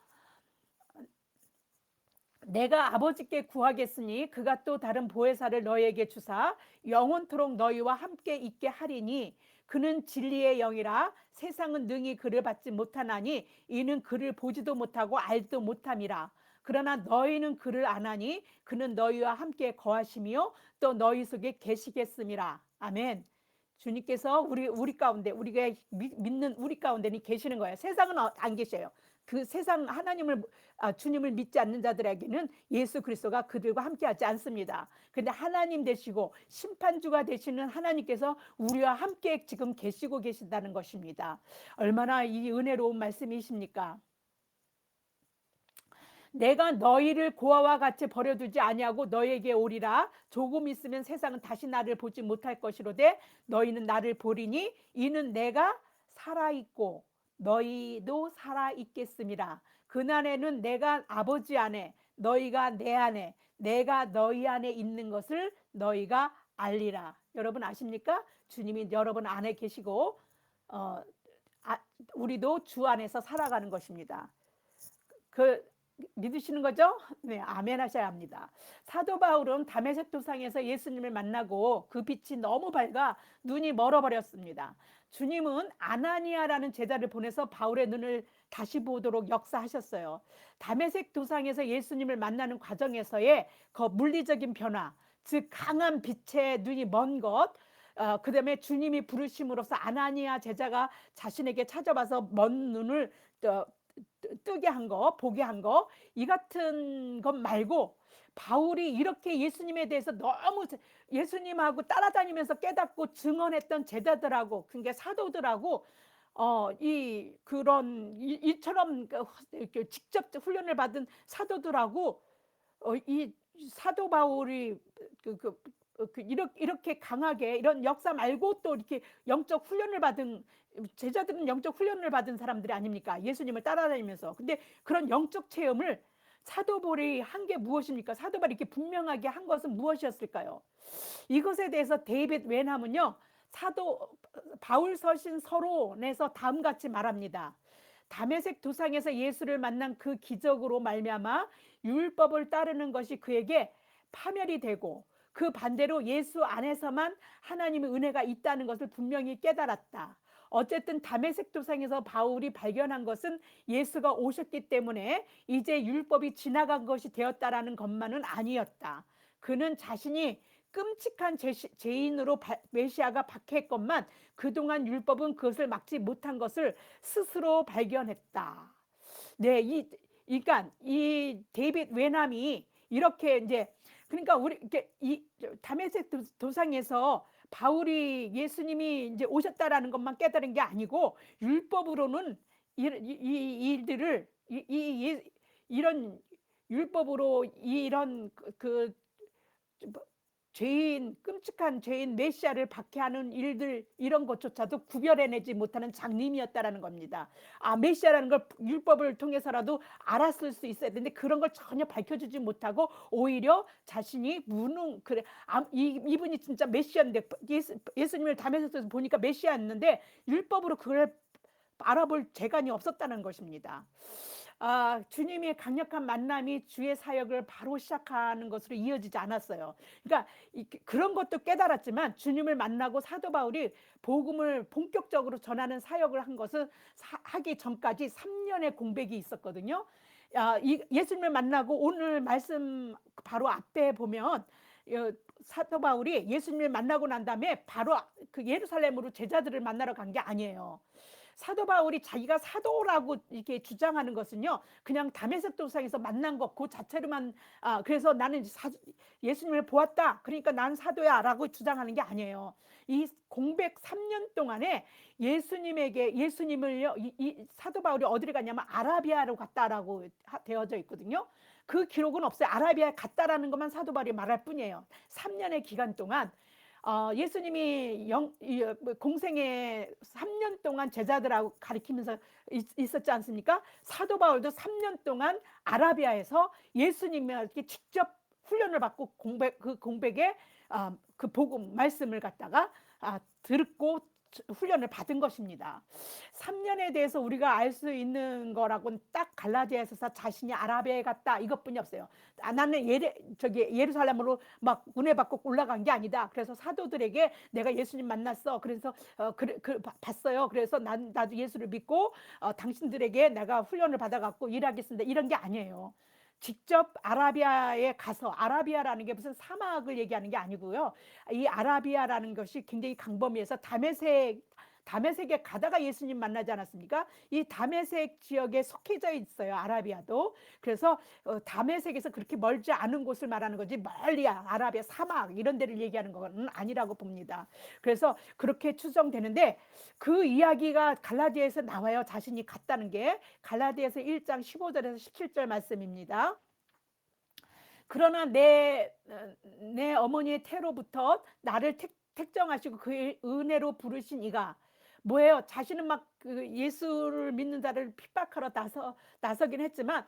내가 아버지께 구하겠으니 그가 또 다른 보혜사를 너희에게 주사 영원토록 너희와 함께 있게 하리니 그는 진리의 영이라 세상은 능히 그를 받지 못하나니 이는 그를 보지도 못하고 알지도 못함이라. 그러나 너희는 그를 아나니 그는 너희와 함께 거하시며 또 너희 속에 계시겠음이라. 아멘. 주님께서 우리 가운데, 우리가 믿는 우리 가운데 계시는 거예요. 세상은 안 계셔요. 그 세상 주님을 믿지 않는 자들에게는 예수 그리스도가 그들과 함께하지 않습니다. 근데 하나님 되시고 심판주가 되시는 하나님께서 우리와 함께 지금 계시고 계신다는 것입니다. 얼마나 이 은혜로운 말씀이십니까? 내가 너희를 고아와 같이 버려두지 아니하고 너희에게 오리라. 조금 있으면 세상은 다시 나를 보지 못할 것이로되 너희는 나를 보리니 이는 내가 살아있고 너희도 살아있겠음이라. 그날에는 내가 아버지 안에 너희가 내 안에 내가 너희 안에 있는 것을 너희가 알리라. 여러분 아십니까? 주님이 여러분 안에 계시고 우리도 주 안에서 살아가는 것입니다. 믿으시는 거죠? 네, 아멘 하셔야 합니다. 사도 바울은 다메섹 도상에서 예수님을 만나고 그 빛이 너무 밝아 눈이 멀어버렸습니다. 주님은 아나니아라는 제자를 보내서 바울의 눈을 다시 보도록 역사하셨어요. 다메섹 도상에서 예수님을 만나는 과정에서의 그 물리적인 변화, 즉 강한 빛에 눈이 먼 것, 그 다음에 주님이 부르심으로써 아나니아 제자가 자신에게 찾아와서 먼 눈을 뜨게 한 거, 보게 한 거, 이 같은 것 말고 바울이 이렇게 예수님에 대해서 너무 예수님하고 따라다니면서 깨닫고 증언했던 제자들하고, 그러니까 사도들하고 이처럼 직접 훈련을 받은 사도들하고 이 사도 바울이 이렇게 강하게 이런 역사 말고 또 이렇게 영적 훈련을 받은 제자들은 영적 훈련을 받은 사람들이 아닙니까? 예수님을 따라다니면서. 근데 그런 영적 체험을 사도 바울이 한 게 무엇입니까? 사도 바울이 이렇게 분명하게 한 것은 무엇이었을까요? 이것에 대해서 데이빗 웬함은요, 사도 바울 서신 서론에서 다음같이 말합니다. 다메섹 도상에서 예수를 만난 그 기적으로 말미암아 율법을 따르는 것이 그에게 파멸이 되고 그 반대로 예수 안에서만 하나님의 은혜가 있다는 것을 분명히 깨달았다. 어쨌든 다메섹 도상에서 바울이 발견한 것은 예수가 오셨기 때문에 이제 율법이 지나간 것이 되었다라는 것만은 아니었다. 그는 자신이 끔찍한 죄인으로 메시아가 박해했건만 그동안 율법은 그것을 막지 못한 것을 스스로 발견했다. 네, 그러니까 이 데이빗 웬함이 이렇게 이제 그러니까 우리 이렇게 이 다메섹 도상에서 바울이 예수님이 이제 오셨다라는 것만 깨달은 게 아니고 율법으로는 이 일들을 이런 율법으로 이런 죄인, 끔찍한 죄인 메시아를 박해하는 일들, 이런 것조차도 구별해내지 못하는 장님이었다라는 겁니다. 메시아라는 걸 율법을 통해서라도 알았을 수 있어야 되는데 그런 걸 전혀 밝혀주지 못하고 오히려 자신이 이분이 진짜 메시아인데 예수님을 담에서 보니까 메시아였는데 율법으로 그걸 알아볼 재간이 없었다는 것입니다. 주님의 강력한 만남이 주의 사역을 바로 시작하는 것으로 이어지지 않았어요. 그러니까 그런 것도 깨달았지만 주님을 만나고 사도 바울이 복음을 본격적으로 전하는 사역을 한 것은 하기 전까지 3년의 공백이 있었거든요. 예수님을 만나고 오늘 말씀 바로 앞에 보면 사도 바울이 예수님을 만나고 난 다음에 바로 그 예루살렘으로 제자들을 만나러 간 게 아니에요. 사도 바울이 자기가 사도라고 이렇게 주장하는 것은요, 그냥 다메섹 도상에서 만난 것 그 자체로만, 그래서 나는 예수님을 보았다, 그러니까 난 사도야라고 주장하는 게 아니에요. 이 공백 3년 동안에 예수님을요, 이 사도 바울이 어디를 갔냐면 아라비아로 갔다라고 되어져 있거든요. 그 기록은 없어요. 아라비아에 갔다라는 것만 사도 바울이 말할 뿐이에요. 3년의 기간 동안 예수님이 공생에 3년 동안 제자들하고 가르치면서 있었지 않습니까? 사도 바울도 3년 동안 아라비아에서 예수님에게 직접 훈련을 받고 그 공백에 그 복음 말씀을 갖다가 듣고 훈련을 받은 것입니다. 3년에 대해서 우리가 알 수 있는 거라고는 딱 갈라디아에서 자신이 아라비아에 갔다 이것뿐이 없어요. 나는 예루살렘으로 막 은혜 받고 올라간 게 아니다. 그래서 사도들에게 내가 예수님 만났어. 그래서 봤어요. 그래서 나도 예수를 믿고 당신들에게 내가 훈련을 받아갖고 일하겠습니다. 이런 게 아니에요. 직접 아라비아에 가서, 아라비아라는 게 무슨 사막을 얘기하는 게 아니고요. 이 아라비아라는 것이 굉장히 강범위해서 다메섹에 가다가 예수님 만나지 않았습니까? 이 다메섹 지역에 속해져 있어요. 아라비아도. 그래서 다메섹에서 그렇게 멀지 않은 곳을 말하는 거지, 멀리 아라비아 사막 이런 데를 얘기하는 건 아니라고 봅니다. 그래서 그렇게 추정되는데, 그 이야기가 갈라디아에서 나와요. 자신이 갔다는 게 갈라디아서 1장 15절에서 17절 말씀입니다. 그러나 내 어머니의 태로부터 나를 택정하시고 그 은혜로 부르신 이가 뭐예요? 자신은 막 그 예수를 믿는 자를 핍박하러 나서긴 했지만,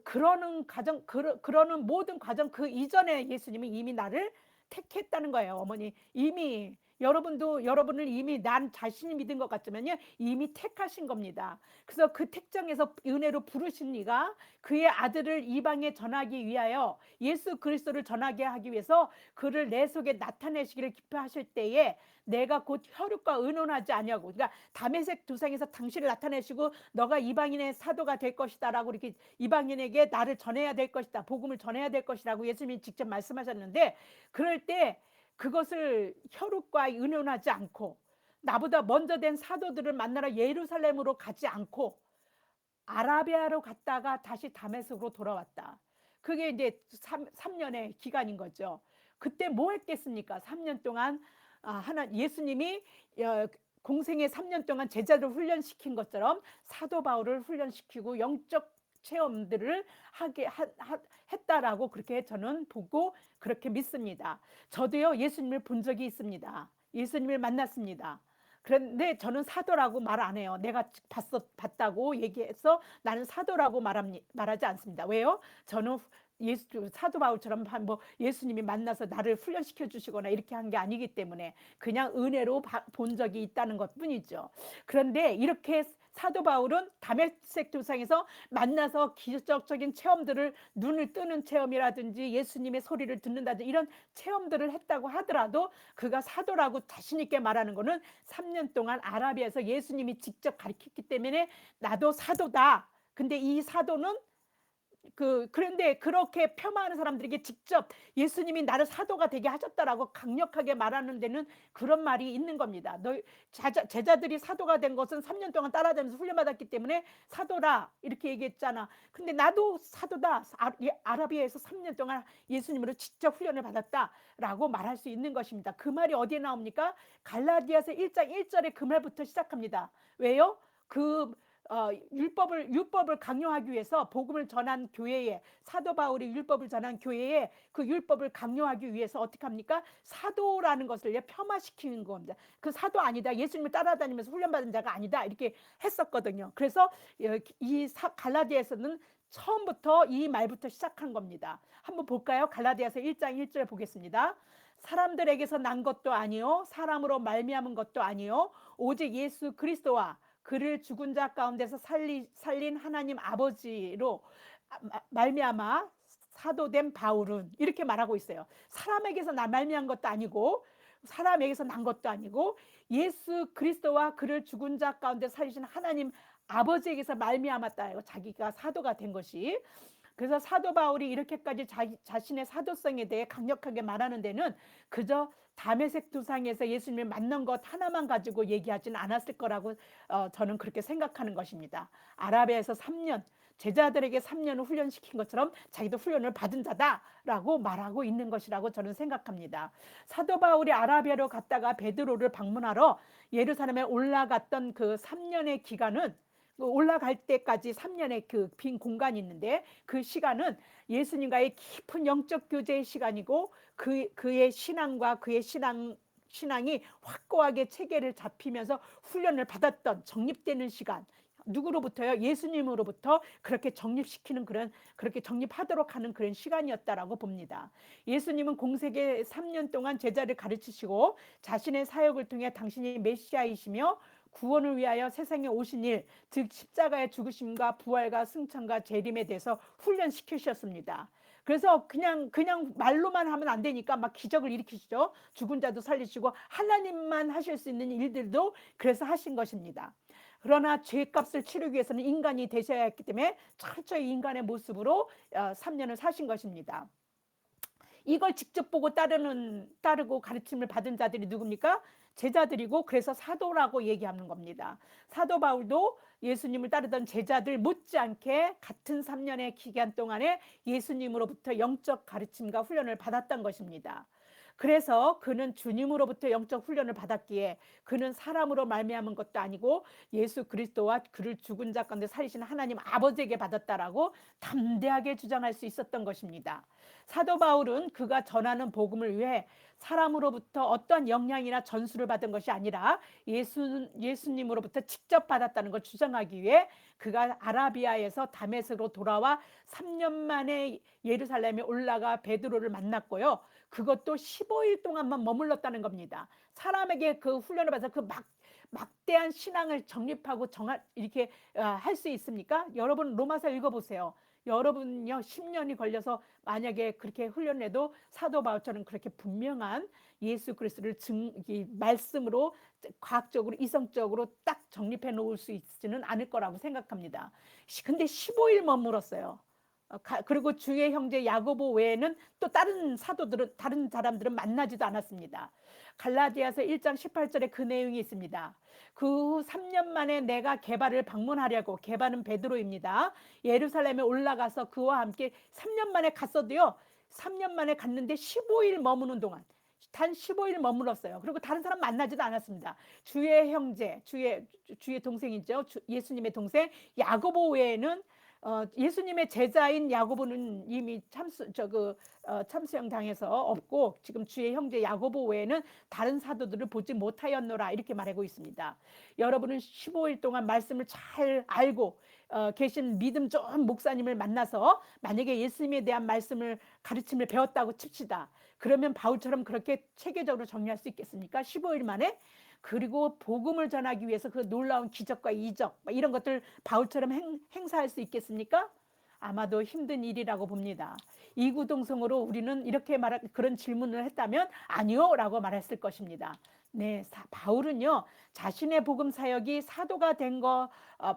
그러는 모든 과정 그 이전에 예수님이 이미 나를 택했다는 거예요. 어머니, 이미 여러분을 이미 난 자신이 믿은 것 같지만요, 이미 택하신 겁니다. 그래서 그 택정에서 은혜로 부르신 이가 그의 아들을 이방에 전하기 위하여, 예수 그리스도를 전하게 하기 위해서 그를 내 속에 나타내시기를 기뻐하실 때에 내가 곧 혈육과 의논하지 아니하고, 그러니까 다메섹 두상에서 당신을 나타내시고 너가 이방인의 사도가 될 것이다라고, 이렇게 이방인에게 나를 전해야 될 것이다, 복음을 전해야 될 것이라고 예수님이 직접 말씀하셨는데, 그럴 때 그것을 혈육과 의논하지 않고 나보다 먼저 된 사도들을 만나러 예루살렘으로 가지 않고 아라비아로 갔다가 다시 다메섹으로 돌아왔다. 그게 이제 3년의 기간인 거죠. 그때 뭐 했겠습니까? 3년 동안 예수님이 공생의 3년 동안 제자를 훈련시킨 것처럼 사도 바울을 훈련시키고 영적 체험들을 했다라고 그렇게 저는 보고 그렇게 믿습니다. 저도요, 예수님을 본 적이 있습니다. 예수님을 만났습니다. 그런데 저는 사도라고 말 안 해요. 내가 봤다고 얘기해서 나는 사도라고 말하지 않습니다. 왜요? 저는 사도 바울처럼 뭐 예수님이 만나서 나를 훈련시켜 주시거나 이렇게 한 게 아니기 때문에 그냥 은혜로 본 적이 있다는 것 뿐이죠. 그런데 이렇게 사도 바울은 다메섹 도상에서 만나서 기적적인 체험들을, 눈을 뜨는 체험이라든지 예수님의 소리를 듣는다든지 이런 체험들을 했다고 하더라도 그가 사도라고 자신 있게 말하는 것은 3년 동안 아라비아에서 예수님이 직접 가르쳤기 때문에 나도 사도다. 근데 이 사도는 그런데 그렇게 폄하하는 사람들에게 직접 예수님이 나를 사도가 되게 하셨다라고 강력하게 말하는 데는 그런 말이 있는 겁니다. 제자들이 사도가 된 것은 3년 동안 따라다니면서 훈련받았기 때문에 사도라 이렇게 얘기했잖아. 근데 나도 사도다. 아라비아에서 3년 동안 예수님으로 직접 훈련을 받았다라고 말할 수 있는 것입니다. 그 말이 어디에 나옵니까? 갈라디아서 1장 1절에 그 말부터 시작합니다. 왜요? 율법을 강요하기 위해서 복음을 전한 교회에, 사도 바울이 율법을 전한 교회에 그 율법을 강요하기 위해서 어떻게 합니까? 사도라는 것을 폄하시키는 겁니다. 그 사도 아니다, 예수님을 따라다니면서 훈련받은 자가 아니다, 이렇게 했었거든요. 그래서 갈라디아에서는 처음부터 이 말부터 시작한 겁니다. 한번 볼까요? 갈라디아서 1장 1절 보겠습니다. 사람들에게서 난 것도 아니요 사람으로 말미암은 것도 아니요 오직 예수 그리스도와 그를 죽은 자 가운데서 살린 하나님 아버지로 말미암아 사도된 바울은, 이렇게 말하고 있어요. 사람에게서 말미암은 것도 아니고 사람에게서 난 것도 아니고 예수 그리스도와 그를 죽은 자 가운데 살리신 하나님 아버지에게서 말미암았다. 자기가 사도가 된 것이. 그래서 사도 바울이 이렇게까지 자신의 사도성에 대해 강력하게 말하는 데는 그저 다메섹 도상에서 예수님을 만난 것 하나만 가지고 얘기하지는 않았을 거라고 저는 그렇게 생각하는 것입니다. 아라비아에서 3년, 제자들에게 3년을 훈련시킨 것처럼 자기도 훈련을 받은 자다라고 말하고 있는 것이라고 저는 생각합니다. 사도 바울이 아라비아로 갔다가 베드로를 방문하러 예루살렘에 올라갔던 그 3년의 기간은, 올라갈 때까지 3년의 그 빈 공간이 있는데, 그 시간은 예수님과의 깊은 영적 교제의 시간이고, 그의 신앙과 그의 신앙이 확고하게 체계를 잡히면서 훈련을 받았던, 정립되는 시간. 누구로부터요? 예수님으로부터 그렇게 정립시키는 그렇게 정립하도록 하는 그런 시간이었다라고 봅니다. 예수님은 공생애 3년 동안 제자를 가르치시고 자신의 사역을 통해 당신이 메시아이시며 구원을 위하여 세상에 오신 일, 즉 십자가의 죽으심과 부활과 승천과 재림에 대해서 훈련시키셨습니다. 그래서 그냥 말로만 하면 안 되니까 막 기적을 일으키시죠. 죽은 자도 살리시고 하나님만 하실 수 있는 일들도 그래서 하신 것입니다. 그러나 죄값을 치르기 위해서는 인간이 되셔야 했기 때문에 철저히 인간의 모습으로 3년을 사신 것입니다. 이걸 직접 보고 따르고 가르침을 받은 자들이 누굽니까? 제자들이고, 그래서 사도라고 얘기하는 겁니다. 사도 바울도 예수님을 따르던 제자들 못지않게 같은 3년의 기간 동안에 예수님으로부터 영적 가르침과 훈련을 받았던 것입니다. 그래서 그는 주님으로부터 영적 훈련을 받았기에 그는 사람으로 말미암은 것도 아니고 예수 그리스도와 그를 죽은 자 가운데 살리신 하나님 아버지에게 받았다라고 담대하게 주장할 수 있었던 것입니다. 사도 바울은 그가 전하는 복음을 위해 사람으로부터 어떠한 영향이나 전수를 받은 것이 아니라 예수님으로부터 직접 받았다는 걸 주장하기 위해 그가 아라비아에서 다메섹으로 돌아와 3년 만에 예루살렘에 올라가 베드로를 만났고요. 그것도 15일 동안만 머물렀다는 겁니다. 사람에게 그 훈련을 받아서 그 막대한 신앙을 정립하고 이렇게 할 수 있습니까? 여러분 로마서 읽어보세요. 여러분요 10년이 걸려서 만약에 그렇게 훈련을 해도 사도 바울처럼 그렇게 분명한 예수 그리스도를 말씀으로 과학적으로 이성적으로 딱 정립해 놓을 수 있지는 않을 거라고 생각합니다. 근데 15일 머물었어요. 그리고 주의 형제 야고보 외에는 또 다른 사람들은 만나지도 않았습니다. 갈라디아서 1장 18절에 그 내용이 있습니다. 그 후 3년 만에 내가 게바를 방문하려고, 게바는 베드로입니다. 예루살렘에 올라가서 그와 함께 3년 만에 갔어도요. 3년 만에 갔는데 15일 머무는 동안 단 15일 머물렀어요. 그리고 다른 사람 만나지도 않았습니다. 주의 형제, 주의 동생이죠. 예수님의 동생 야고보 외에는 예수님의 제자인 야고보는 이미 참수형 당해서 없고, 지금 주의 형제 야고보 외에는 다른 사도들을 보지 못하였노라 이렇게 말하고 있습니다. 여러분은 15일 동안 말씀을 잘 알고 계신 믿음 좋은 목사님을 만나서 만약에 예수님에 대한 가르침을 배웠다고 칩시다. 그러면 바울처럼 그렇게 체계적으로 정리할 수 있겠습니까? 15일 만에? 그리고 복음을 전하기 위해서 그 놀라운 기적과 이적 이런 것들 바울처럼 행사할 수 있겠습니까? 아마도 힘든 일이라고 봅니다. 이구동성으로 우리는 이렇게 그런 질문을 했다면 아니요 라고 말했을 것입니다. 네, 바울은요 자신의 복음 사역이 사도가 된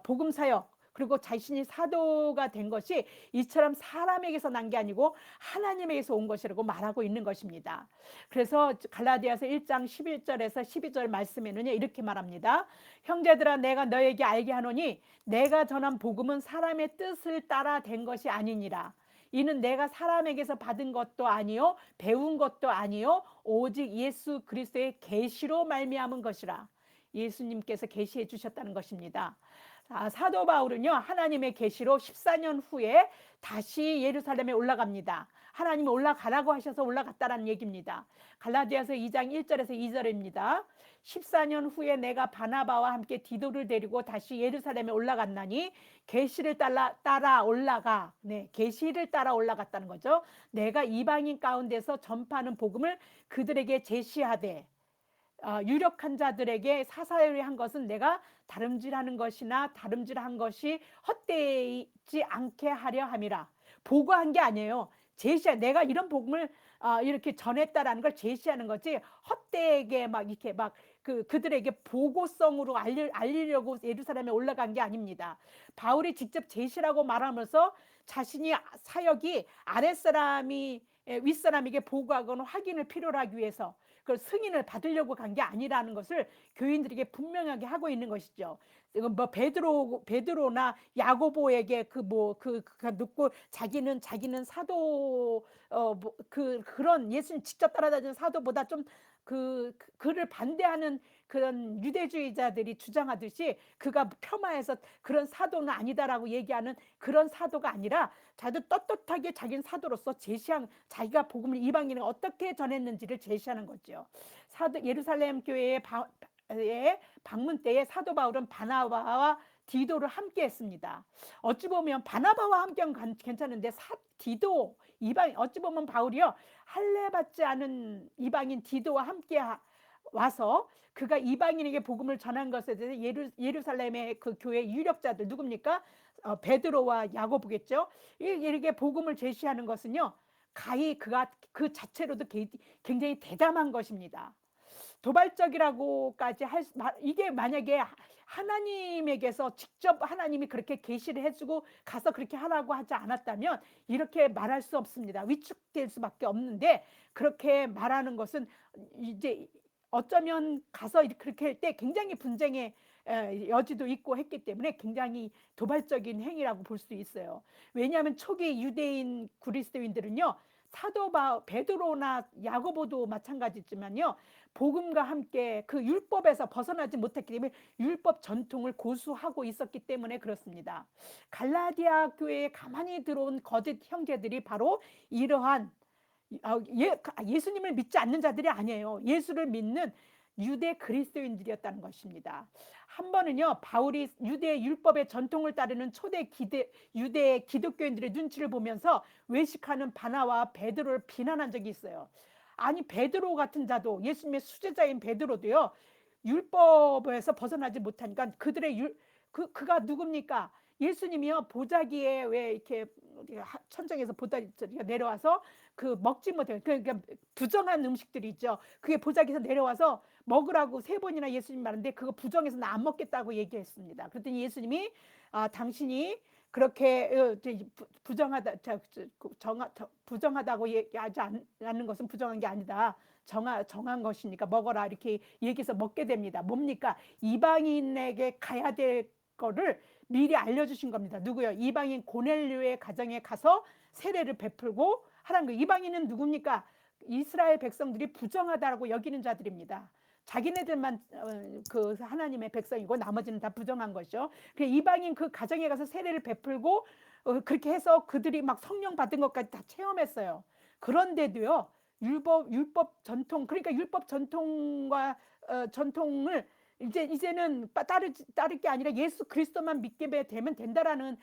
복음 사역, 그리고 자신이 사도가 된 것이 이처럼 사람에게서 난 게 아니고 하나님에게서 온 것이라고 말하고 있는 것입니다. 그래서 갈라디아서 1장 11절에서 12절 말씀에는 이렇게 말합니다. 형제들아, 내가 너에게 알게 하노니 내가 전한 복음은 사람의 뜻을 따라 된 것이 아니니라. 이는 내가 사람에게서 받은 것도 아니요 배운 것도 아니요 오직 예수 그리스도의 계시로 말미암은 것이라. 예수님께서 계시해 주셨다는 것입니다. 사도 바울은요 하나님의 계시로 14년 후에 다시 예루살렘에 올라갑니다. 하나님이 올라가라고 하셔서 올라갔다라는 얘기입니다. 갈라디아서 2장 1절에서 2절입니다. 14년 후에 내가 바나바와 함께 디도를 데리고 다시 예루살렘에 올라갔나니 계시를 따라 올라가. 네, 계시를 따라 올라갔다는 거죠. 내가 이방인 가운데서 전파하는 복음을 그들에게 제시하되, 유력한 자들에게 사사로이 한 것은 내가 다름질하는 것이나 다름질한 것이 헛되지 않게 하려 함이라. 보고한 게 아니에요. 내가 이런 복음을 이렇게 전했다라는 걸 제시하는 거지, 헛되게 이렇게 그들에게 보고성으로 알리려고 예루살렘에 올라간 게 아닙니다. 바울이 직접 제시라고 말하면서 자신이 사역이 아랫사람이 윗사람에게 보고하거나 확인을 필요로 하기 위해서 그 승인을 받으려고 간 게 아니라는 것을 교인들에게 분명하게 하고 있는 것이죠. 이건 뭐 베드로나 야고보에게 그가 묻고 자기는 사도 그런 예수님 직접 따라다니는 사도보다 좀 그를 반대하는 그런 유대주의자들이 주장하듯이 그가 폄하해서 그런 사도는 아니다라고 얘기하는 그런 사도가 아니라 자도 떳떳하게 자기는 사도로서 자기가 복음을 이방인에 어떻게 전했는지를 제시하는 거죠. 예루살렘 교회의 방문 때에 사도 바울은 바나바와 디도를 함께 했습니다. 어찌 보면 바나바와 함께 하면 괜찮은데 디도 이방인, 어찌 보면 바울이요 할례 받지 않은 이방인 디도와 함께 와서 그가 이방인에게 복음을 전한 것에 대해서 예루살렘의 그 교회 유력자들 누굽니까? 베드로와 야고보겠죠. 이렇게 복음을 제시하는 것은요 가히 그가 그 자체로도 굉장히 대담한 것입니다. 도발적이라고까지 이게 만약에 하나님에게서 직접 하나님이 그렇게 계시를 해주고 가서 그렇게 하라고 하지 않았다면 이렇게 말할 수 없습니다. 위축될 수밖에 없는데 그렇게 말하는 것은 이제 어쩌면 가서 그렇게 할 때 굉장히 분쟁의 여지도 있고 했기 때문에 굉장히 도발적인 행위라고 볼 수 있어요. 왜냐하면 초기 유대인 그리스도인들은요 베드로나 야고보도 마찬가지지만요 복음과 함께 그 율법에서 벗어나지 못했기 때문에 율법 전통을 고수하고 있었기 때문에 그렇습니다. 갈라디아 교회에 가만히 들어온 거짓 형제들이 바로 이러한 예수님을 믿지 않는 자들이 아니에요. 예수를 믿는 유대 그리스도인들이었다는 것입니다. 한 번은요 바울이 유대 율법의 전통을 따르는 초대 유대 기독교인들의 눈치를 보면서 외식하는 바나와 베드로를 비난한 적이 있어요. 아니 베드로 같은 자도 예수님의 수제자인 베드로도요 율법에서 벗어나지 못하니까 그가 누굽니까? 예수님이요 보자기에 왜 이렇게 천정에서 보자기가 내려와서 그 먹지 못해 그러니까 부정한 음식들이 있죠. 그게 보자기에서 내려와서 먹으라고 3번이나 예수님 말하는데 그거 부정해서 나 안 먹겠다고 얘기했습니다. 그랬더니 예수님이 당신이 그렇게 부정하다고 얘기하지 않는 것은 부정한 게 아니다. 정한 것이니까 먹어라 이렇게 얘기해서 먹게 됩니다. 뭡니까? 이방인에게 가야 될 거를 미리 알려주신 겁니다. 누구요? 이방인 고넬료의 가정에 가서 세례를 베풀고 하라는 거예요. 이방인은 누굽니까? 이스라엘 백성들이 부정하다고 여기는 자들입니다. 자기네들만 그 하나님의 백성이고 나머지는 다 부정한 것이죠. 이방인 그 가정에 가서 세례를 베풀고 그렇게 해서 그들이 막 성령 받은 것까지 다 체험했어요. 그런데도요 율법 전통 그러니까 율법 전통과 전통을 이제는 따를 게 아니라 예수 그리스도만 믿게 되면 된다라는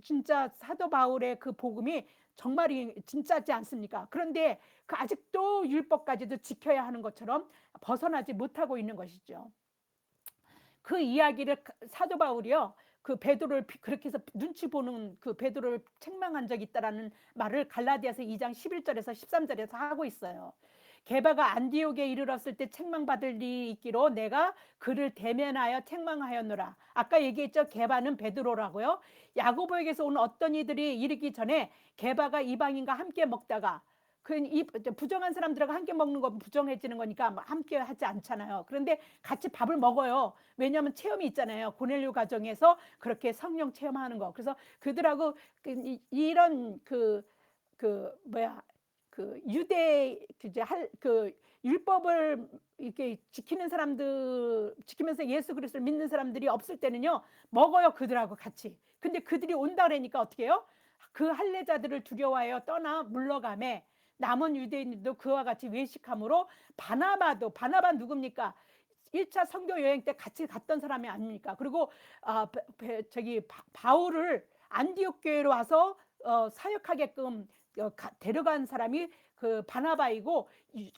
진짜 사도 바울의 그 복음이 정말이 진짜지 않습니까? 그런데 아직도 율법까지도 지켜야 하는 것처럼 벗어나지 못하고 있는 것이죠. 그 이야기를 사도 바울이요 그 베드로를 그렇게 해서 눈치 보는 그 베드로를 책망한 적이 있다라는 말을 갈라디아서 2장 11절에서 13절에서 하고 있어요. 게바가 안디옥에 이르렀을 때 책망받을 일이 있기로 내가 그를 대면하여 책망하였노라. 아까 얘기했죠. 게바는 베드로라고요. 야고보에게서 온 어떤 이들이 이르기 전에 게바가 이방인과 함께 먹다가 부정한 사람들하고 함께 먹는 건 부정해지는 거니까 함께 하지 않잖아요. 그런데 같이 밥을 먹어요. 왜냐하면 체험이 있잖아요. 고넬료 가정에서 그렇게 성령 체험하는 거. 그래서 그들하고 이런 유대 율법을 이렇게 지키면서 예수 그리스도를 믿는 사람들이 없을 때는요 먹어요 그들하고 같이. 근데 그들이 온다 그러니까 어떻게 해요? 그 할례자들을 두려워하여 떠나 물러가매 남은 유대인들도 그와 같이 외식함으로 바나바 누굽니까? 1차 선교 여행 때 같이 갔던 사람이 아닙니까? 그리고 바울을 안디옥 교회로 와서 사역하게끔 데려간 사람이 그 바나바이고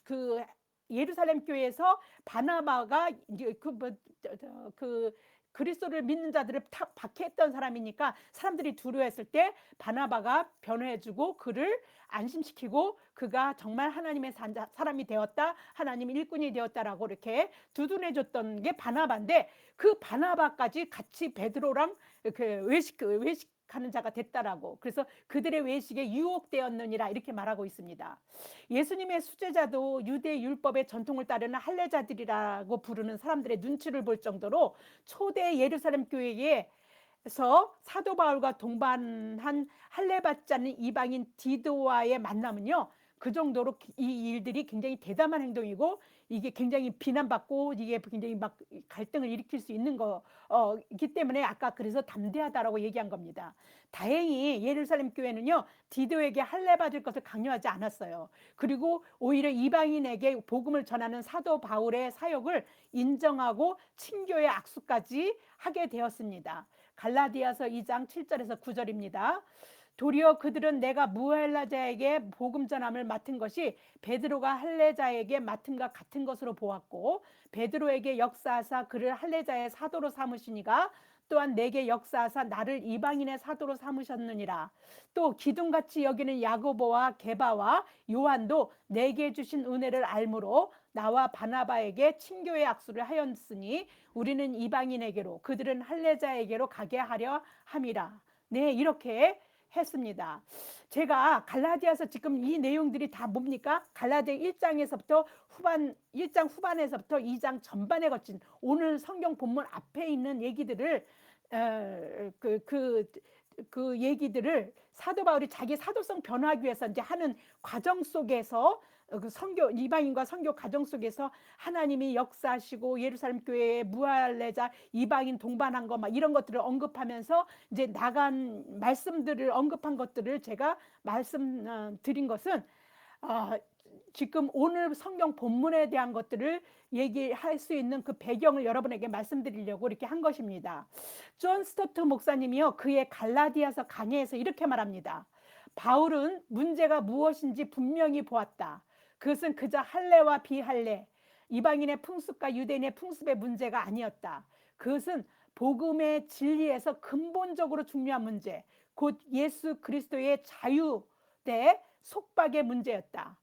그 예루살렘 교회에서 바나바가 그리스도를 믿는 자들을 박해했던 사람이니까 사람들이 두려워했을 때 바나바가 변호해주고 그를 안심시키고 그가 정말 하나님의 사람이 되었다, 하나님의 일꾼이 되었다라고 이렇게 두둔해줬던 게 바나바인데 그 바나바까지 같이 베드로랑 외식 외식하는 자가 됐다라고. 그래서 그들의 외식에 유혹되었느니라 이렇게 말하고 있습니다. 예수님의 수제자도 유대 율법의 전통을 따르는 할례자들이라고 부르는 사람들의 눈치를 볼 정도로 초대 예루살렘 교회에서 사도 바울과 동반한 할례 받지 않는 이방인 디도와의 만남은요, 그 정도로 이 일들이 굉장히 대담한 행동이고 이게 굉장히 비난받고 이게 굉장히 막 갈등을 일으킬 수 있는 거기 때문에 아까 그래서 담대하다라고 얘기한 겁니다. 다행히 예루살렘 교회는요, 디도에게 할례 받을 것을 강요하지 않았어요. 그리고 오히려 이방인에게 복음을 전하는 사도 바울의 사역을 인정하고 친교의 악수까지 하게 되었습니다. 갈라디아서 2장 7절에서 9절입니다. 도리어 그들은 내가 무할라자에게 복음 전함을 맡은 것이 베드로가 할례자에게 맡은가 같은 것으로 보았고, 베드로에게 역사하사 그를 할례자의 사도로 삼으시니가 또한 내게 역사하사 나를 이방인의 사도로 삼으셨느니라. 또 기둥같이 여기는 야고보와 게바와 요한도 내게 주신 은혜를 알므로 나와 바나바에게 친교의 악수를 하였으니 우리는 이방인에게로 그들은 할례자에게로 가게 하려 함이라. 네, 이렇게 했습니다. 제가 갈라디아서 지금 이 내용들이 다 뭡니까? 갈라디아 1장에서부터 1장 후반에서부터 2장 전반에 거친 오늘 성경 본문 앞에 있는 얘기들을 그 얘기들을 사도 바울이 자기 사도성 변화하기 위해서 이제 하는 과정 속에서 그 선교 이방인과 선교 과정 속에서 하나님이 역사하시고 예루살렘 교회의 무할례자 이방인 동반한 거 막 이런 것들을 언급하면서 이제 나간 말씀들을 언급한 것들을 제가 말씀드린 것은 지금 오늘 성경 본문에 대한 것들을 얘기할 수 있는 그 배경을 여러분에게 말씀드리려고 이렇게 한 것입니다. 존 스토트 목사님이요, 그의 갈라디아서 강해에서 이렇게 말합니다. 바울은 문제가 무엇인지 분명히 보았다. 그것은 그저 할례와 비할례, 이방인의 풍습과 유대인의 풍습의 문제가 아니었다. 그것은 복음의 진리에서 근본적으로 중요한 문제, 곧 예수 그리스도의 자유 대 속박의 문제였다.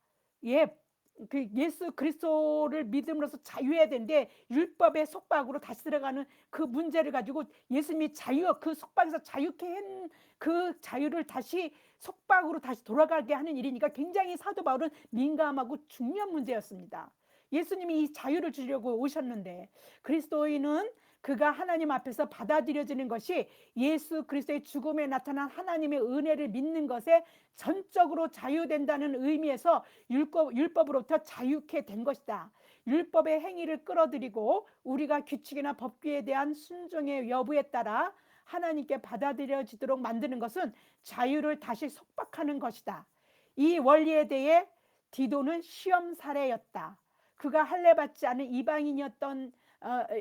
그 예수 그리스도를 믿음으로써 자유해야 되는데 율법의 속박으로 다시 들어가는 그 문제를 가지고 예수님이 그 속박에서 자유케 한 그 자유를 다시 속박으로 다시 돌아가게 하는 일이니까 굉장히 사도 바울은 민감하고 중요한 문제였습니다. 예수님이 이 자유를 주려고 오셨는데 그리스도인은 그가 하나님 앞에서 받아들여지는 것이 예수 그리스도의 죽음에 나타난 하나님의 은혜를 믿는 것에 전적으로 자유된다는 의미에서 율법으로부터 자유케 된 것이다. 율법의 행위를 끌어들이고 우리가 규칙이나 법규에 대한 순종의 여부에 따라 하나님께 받아들여지도록 만드는 것은 자유를 다시 속박하는 것이다. 이 원리에 대해 디도는 시험 사례였다. 그가 할례 받지 않은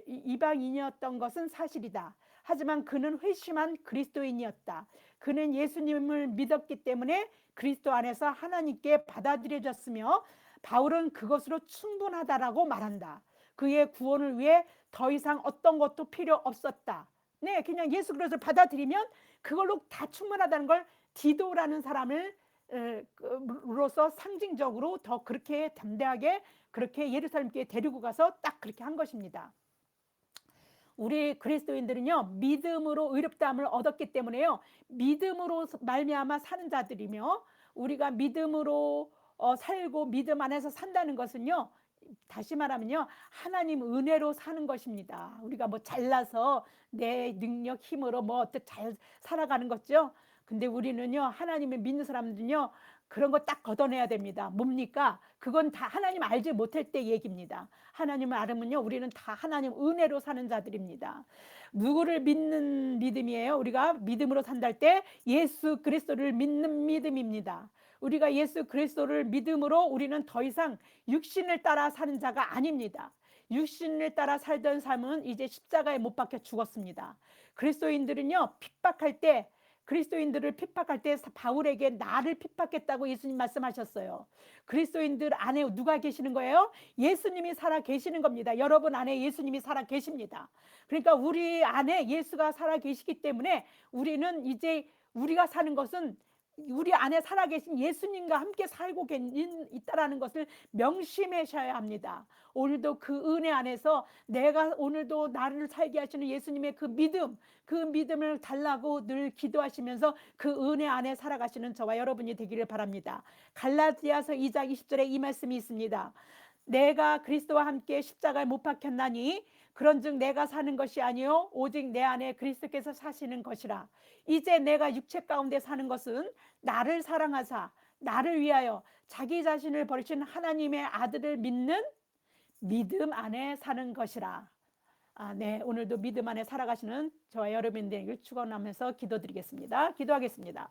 이방인이었던 것은 사실이다. 하지만 그는 회심한 그리스도인이었다. 그는 예수님을 믿었기 때문에 그리스도 안에서 하나님께 받아들여졌으며 바울은 그것으로 충분하다라고 말한다. 그의 구원을 위해 더 이상 어떤 것도 필요 없었다. 네, 그냥 예수 그리스도를 받아들이면 그걸로 다 충분하다는 걸 디도라는 사람을 로서 상징적으로 더 그렇게 담대하게 그렇게 예루살렘교회에 데리고 가서 딱 그렇게 한 것입니다. 우리 그리스도인들은요, 믿음으로 의롭다함을 얻었기 때문에요, 믿음으로 말미암아 사는 자들이며 우리가 믿음으로 살고 믿음 안에서 산다는 것은요, 다시 말하면요, 하나님 은혜로 사는 것입니다. 우리가 뭐 잘나서 내 능력 힘으로 뭐 어떻게 잘 살아가는 거죠. 근데 우리는요, 하나님을 믿는 사람들은요, 그런 거 딱 걷어내야 됩니다. 뭡니까? 그건 다 하나님 알지 못할 때 얘기입니다. 하나님을 알으면요, 우리는 다 하나님 은혜로 사는 자들입니다. 누구를 믿는 믿음이에요? 우리가 믿음으로 산다할 때 예수 그리스도를 믿는 믿음입니다. 우리가 예수 그리스도를 믿음으로 우리는 더 이상 육신을 따라 사는 자가 아닙니다. 육신을 따라 살던 삶은 이제 십자가에 못 박혀 죽었습니다. 그리스도인들은요, 그리스도인들을 핍박할 때 바울에게 나를 핍박했다고 예수님 말씀하셨어요. 그리스도인들 안에 누가 계시는 거예요? 예수님이 살아 계시는 겁니다. 여러분 안에 예수님이 살아 계십니다. 그러니까 우리 안에 예수가 살아 계시기 때문에 우리는 이제 우리가 사는 것은 우리 안에 살아계신 예수님과 함께 살고 있다라는 것을 명심하셔야 합니다. 오늘도 그 은혜 안에서 내가 오늘도 나를 살게 하시는 예수님의 그 믿음, 그 믿음을 달라고 늘 기도하시면서 그 은혜 안에 살아가시는 저와 여러분이 되기를 바랍니다. 갈라디아서 2장 20절에 이 말씀이 있습니다. 내가 그리스도와 함께 십자가에 못 박혔나니 그런즉 내가 사는 것이 아니요 오직 내 안에 그리스도께서 사시는 것이라. 이제 내가 육체 가운데 사는 것은 나를 사랑하사 나를 위하여 자기 자신을 버리신 하나님의 아들을 믿는 믿음 안에 사는 것이라. 네, 오늘도 믿음 안에 살아가시는 저와 여러분들에게 축원하면서 기도드리겠습니다. 기도하겠습니다.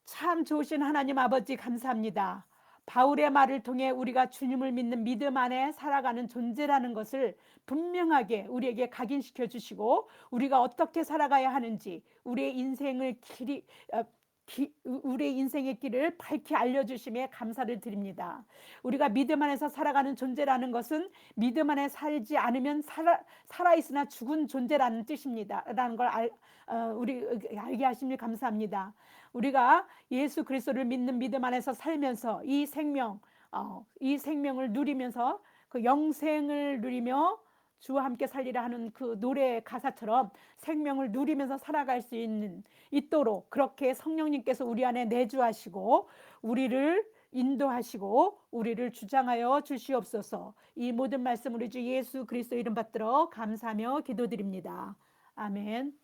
참 좋으신 하나님 아버지 감사합니다. 바울의 말을 통해 우리가 주님을 믿는 믿음 안에 살아가는 존재라는 것을 분명하게 우리에게 각인시켜 주시고 우리가 어떻게 살아가야 하는지 우리의 인생을 우리의 인생의 길을 밝히 알려주심에 감사를 드립니다. 우리가 믿음 안에서 살아가는 존재라는 것은 믿음 안에 살지 않으면 살아있으나 죽은 존재라는 뜻입니다. 라는 걸 우리 알게 하심을 감사합니다. 우리가 예수 그리스도를 믿는 믿음 안에서 살면서 이 생명을 누리면서 그 영생을 누리며 주와 함께 살리라 하는 그 노래 가사처럼 생명을 누리면서 살아갈 수 있도록 그렇게 성령님께서 우리 안에 내주하시고 우리를 인도하시고 우리를 주장하여 주시옵소서. 이 모든 말씀 우리 주 예수 그리스도 이름 받들어 감사하며 기도드립니다. 아멘.